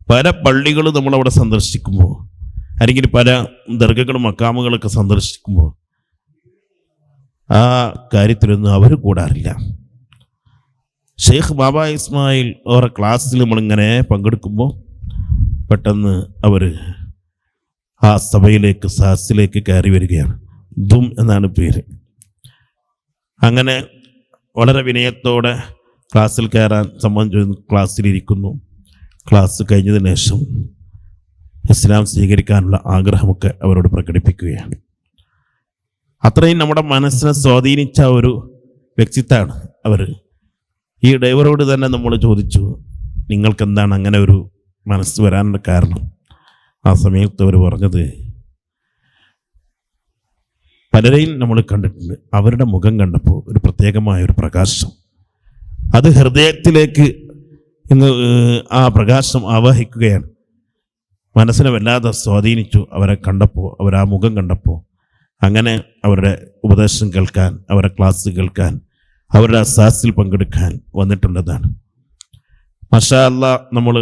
പല പള്ളികളും നമ്മളവിടെ സന്ദർശിക്കുമ്പോൾ അല്ലെങ്കിൽ പല ദർഗകളും മക്കാമുകളൊക്കെ സന്ദർശിക്കുമ്പോൾ ആ കാര്യത്തിലൊന്നും അവർ കൂടാറില്ല. ഷെയ്ഖ് ബാബ ഇസ്മായിൽ ഓരോ ക്ലാസ്സിൽ നമ്മളിങ്ങനെ പങ്കെടുക്കുമ്പോൾ പെട്ടെന്ന് അവർ ആ സഭയിലേക്ക് സാസിലേക്ക് കയറി വരികയാണ്. ദും എന്നാണ് പേര്. അങ്ങനെ വളരെ വിനയത്തോടെ ക്ലാസ്സിൽ കയറാൻ സമ്മതം ക്ലാസ്സിലിരിക്കുന്നു. ക്ലാസ് കഴിഞ്ഞതിന് ശേഷം ഇസ്ലാം സ്വീകരിക്കാനുള്ള ആഗ്രഹമൊക്കെ അവരോട് പ്രകടിപ്പിക്കുകയാണ്. അത്രയും നമ്മുടെ മനസ്സിനെ സ്വാധീനിച്ച ഒരു വ്യക്തിത്വമാണ് അവർ. ഈ ഡ്രൈവറോട് തന്നെ നമ്മൾ ചോദിച്ചു, നിങ്ങൾക്ക് എന്താണ് അങ്ങനെ ഒരു മനസ്സ് വരാനുള്ള കാരണം? ആ സമയത്ത് അവർ പറഞ്ഞത്, പലരെയും നമ്മൾ കണ്ടിട്ടുണ്ട്, അവരുടെ മുഖം കണ്ടപ്പോൾ ഒരു പ്രത്യേകമായ ഒരു പ്രകാശം, അത് ഹൃദയത്തിലേക്ക് ഇന്ന് ആ പ്രകാശം ആവാഹിക്കുകയാണ്. മനസ്സിനെ വല്ലാതെ സ്വാധീനിച്ചു അവരെ കണ്ടപ്പോൾ, അവരാ മുഖം കണ്ടപ്പോൾ. അങ്ങനെ അവരുടെ ഉപദേശം കേൾക്കാൻ, അവരുടെ ക്ലാസ് കേൾക്കാൻ, അവരുടെ അസാസിൽ പങ്കെടുക്കാൻ വന്നിട്ടുള്ളതാണ്. മാഷാ അല്ലാഹ്, നമ്മൾ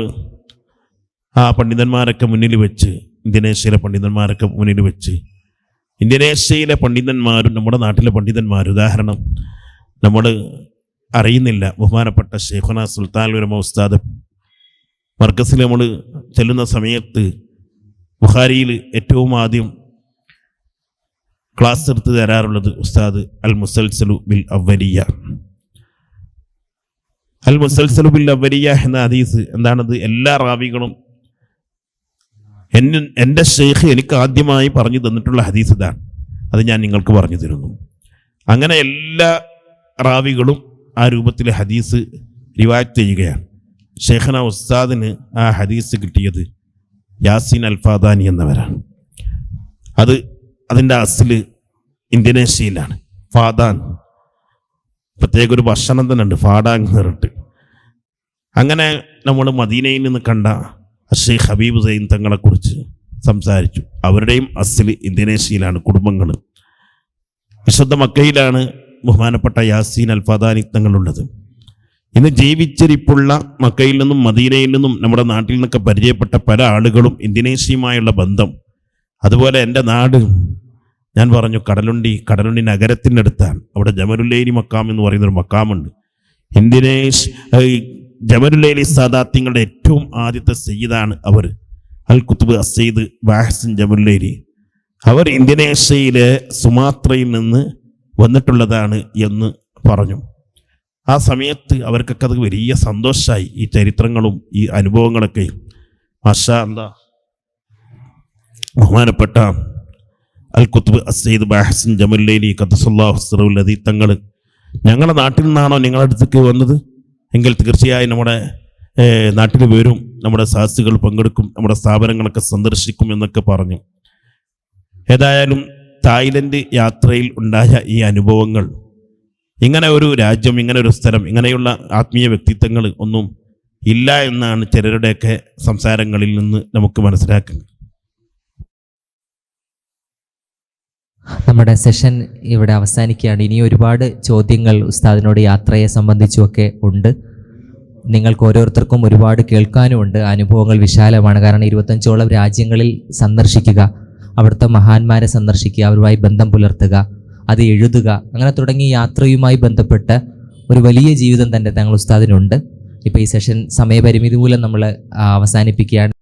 ആ പണ്ഡിതന്മാരൊക്കെ മുന്നിൽ വെച്ച്, ഇന്തോനേഷ്യയിലെ പണ്ഡിതന്മാരൊക്കെ മുന്നിൽ വെച്ച്, ഇന്തോനേഷ്യയിലെ പണ്ഡിതന്മാരും നമ്മുടെ നാട്ടിലെ പണ്ഡിതന്മാരും, ഉദാഹരണം നമ്മൾ അറിയുന്നില്ല, ബഹുമാനപ്പെട്ട ശൈഖുനാ സുൽത്താൻ ഉലമ ഉസ്താദ് മർക്കസിൽ നമ്മൾ ചെല്ലുന്ന സമയത്ത് ബുഖാരിയിൽ ഏറ്റവും ആദ്യം ക്ലാസ് എടുത്ത് തരാറുള്ളത് ഉസ്താദ് അൽ മുസൽസലു ബിൽ അവലിയ. അൽ മുസൽസലു ബിൽ അവലിയ എന്ന ഹദീസ് എന്താണത്? എല്ലാ റാവികളും എൻ്റെ ഷെയ്ഖ് എനിക്ക് ആദ്യമായി പറഞ്ഞു തന്നിട്ടുള്ള ഹദീസ് ഇതാണ്, അത് ഞാൻ നിങ്ങൾക്ക് പറഞ്ഞു തരുന്നു. അങ്ങനെ എല്ലാ റാവികളും ആ രൂപത്തിൽ ഹദീസ് റിവായത്ത് ചെയ്യുകയാണ്. ഷെയ്ഖന ഉസ്താദിന് ആ ഹദീസ് കിട്ടിയത് യാസീൻ അൽഫാദാനി എന്നവരാണ്. അതിൻ്റെ അസ്ല് ഇന്തോനേഷ്യയിലാണ്. ഫാദാൻ പ്രത്യേക ഒരു ഭക്ഷണം തന്നെ ഉണ്ട്, ഫാഡാങ് പറഞ്ഞിട്ട്. അങ്ങനെ നമ്മൾ മദീനയിൽ നിന്ന് കണ്ട ഷെയ്ഖ് ഹബീബ് സൈൻ തങ്ങളെക്കുറിച്ച് സംസാരിച്ചു. അവരുടെയും അസ്ല് ഇന്തോനേഷ്യയിലാണ്, കുടുംബങ്ങൾ. വിശുദ്ധ മക്കയിലാണ് ബഹുമാനപ്പെട്ട യാസീൻ അൽഫാദാനി തങ്ങളുള്ളത്. ഇന്ന് ജീവിച്ചിരിപ്പുള്ള മക്കയിൽ നിന്നും മദീനയിൽ നിന്നും നമ്മുടെ നാട്ടിൽ നിന്നൊക്കെ പരിചയപ്പെട്ട പല ആളുകളും ഇന്തോനേഷ്യയുമായുള്ള ബന്ധം, അതുപോലെ എൻ്റെ നാട് ഞാൻ പറഞ്ഞു കടലുണ്ടി നഗരത്തിനടുത്താണ്. അവിടെ ജമലുല്ലൈലി മക്കാം എന്ന് പറയുന്നൊരു മക്കാമുണ്ട്. ജമലുല്ലൈലി സാദാത്യങ്ങളുടെ ഏറ്റവും ആദ്യത്തെ സയ്യിദാണ് അവർ, അൽ കുത്തുബ് അസയ്യിദ് ബാഹ്സിൻ ജമലുല്ലൈലി. അവർ ഇന്തോനേഷ്യയിലെ സുമാത്രയിൽ നിന്ന് വന്നിട്ടുള്ളതാണ് എന്ന് പറഞ്ഞു. ആ സമയത്ത് അവർക്കൊക്കെ അത് വലിയ സന്തോഷമായി, ഈ ചരിത്രങ്ങളും ഈ അനുഭവങ്ങളൊക്കെ. മാഷാ അല്ലാഹ്, ബഹുമാനപ്പെട്ട അൽ കുത്തുബ് അസയ്യിദ് ബാഹ്സിൻ ജമലുല്ലൈലി ഖദ്ദസല്ലാഹു സിറഹുൽ അദീ തങ്ങൾ ഞങ്ങളുടെ നാട്ടിൽ നിന്നാണോ നിങ്ങളുടെ അടുത്തേക്ക് വന്നത് എങ്കിൽ തീർച്ചയായും നമ്മുടെ നാട്ടിൽ വരും, നമ്മുടെ സാഹസികൾ പങ്കെടുക്കും, നമ്മുടെ സ്ഥാപനങ്ങളൊക്കെ സന്ദർശിക്കും എന്നൊക്കെ പറഞ്ഞു. ഏതായാലും തായ്ലൻഡ് യാത്രയിൽ ഉണ്ടായ ഈ അനുഭവങ്ങൾ, ഇങ്ങനെ ഒരു രാജ്യം, ഇങ്ങനെ ഒരു സ്ഥലം, ഇങ്ങനെയുള്ള ആത്മീയ വ്യക്തിത്വങ്ങൾ ഒന്നും ഇല്ല എന്നാണ് ചിലരുടെയൊക്കെ സംസാരങ്ങളിൽ നിന്ന് നമുക്ക് മനസ്സിലാക്കുന്നത്. നമ്മുടെ സെഷൻ ഇവിടെ അവസാനിക്കുകയാണ്. ഇനി ഒരുപാട് ചോദ്യങ്ങൾ ഉസ്താദിനോട് യാത്രയെ സംബന്ധിച്ചുമൊക്കെ ഉണ്ട്. നിങ്ങൾക്ക് ഓരോരുത്തർക്കും ഒരുപാട് കേൾക്കാനുമുണ്ട്. അനുഭവങ്ങൾ വിശാലമാണ്. കാരണം 25ഓളം രാജ്യങ്ങളിൽ സന്ദർശിക്കുക, അവിടുത്തെ മഹാന്മാരെ സന്ദർശിക്കുക, അവരുമായി ബന്ധം പുലർത്തുക, അത് എഴുതുക, അങ്ങനെ തുടങ്ങി യാത്രയുമായി ബന്ധപ്പെട്ട ഒരു വലിയ ജീവിതം തന്നെ തങ്ങൾ ഉസ്താദിനുണ്ട്. ഇപ്പോൾ ഈ സെഷൻ സമയപരിമിതി മൂലം നമ്മൾ അവസാനിപ്പിക്കുകയാണ്.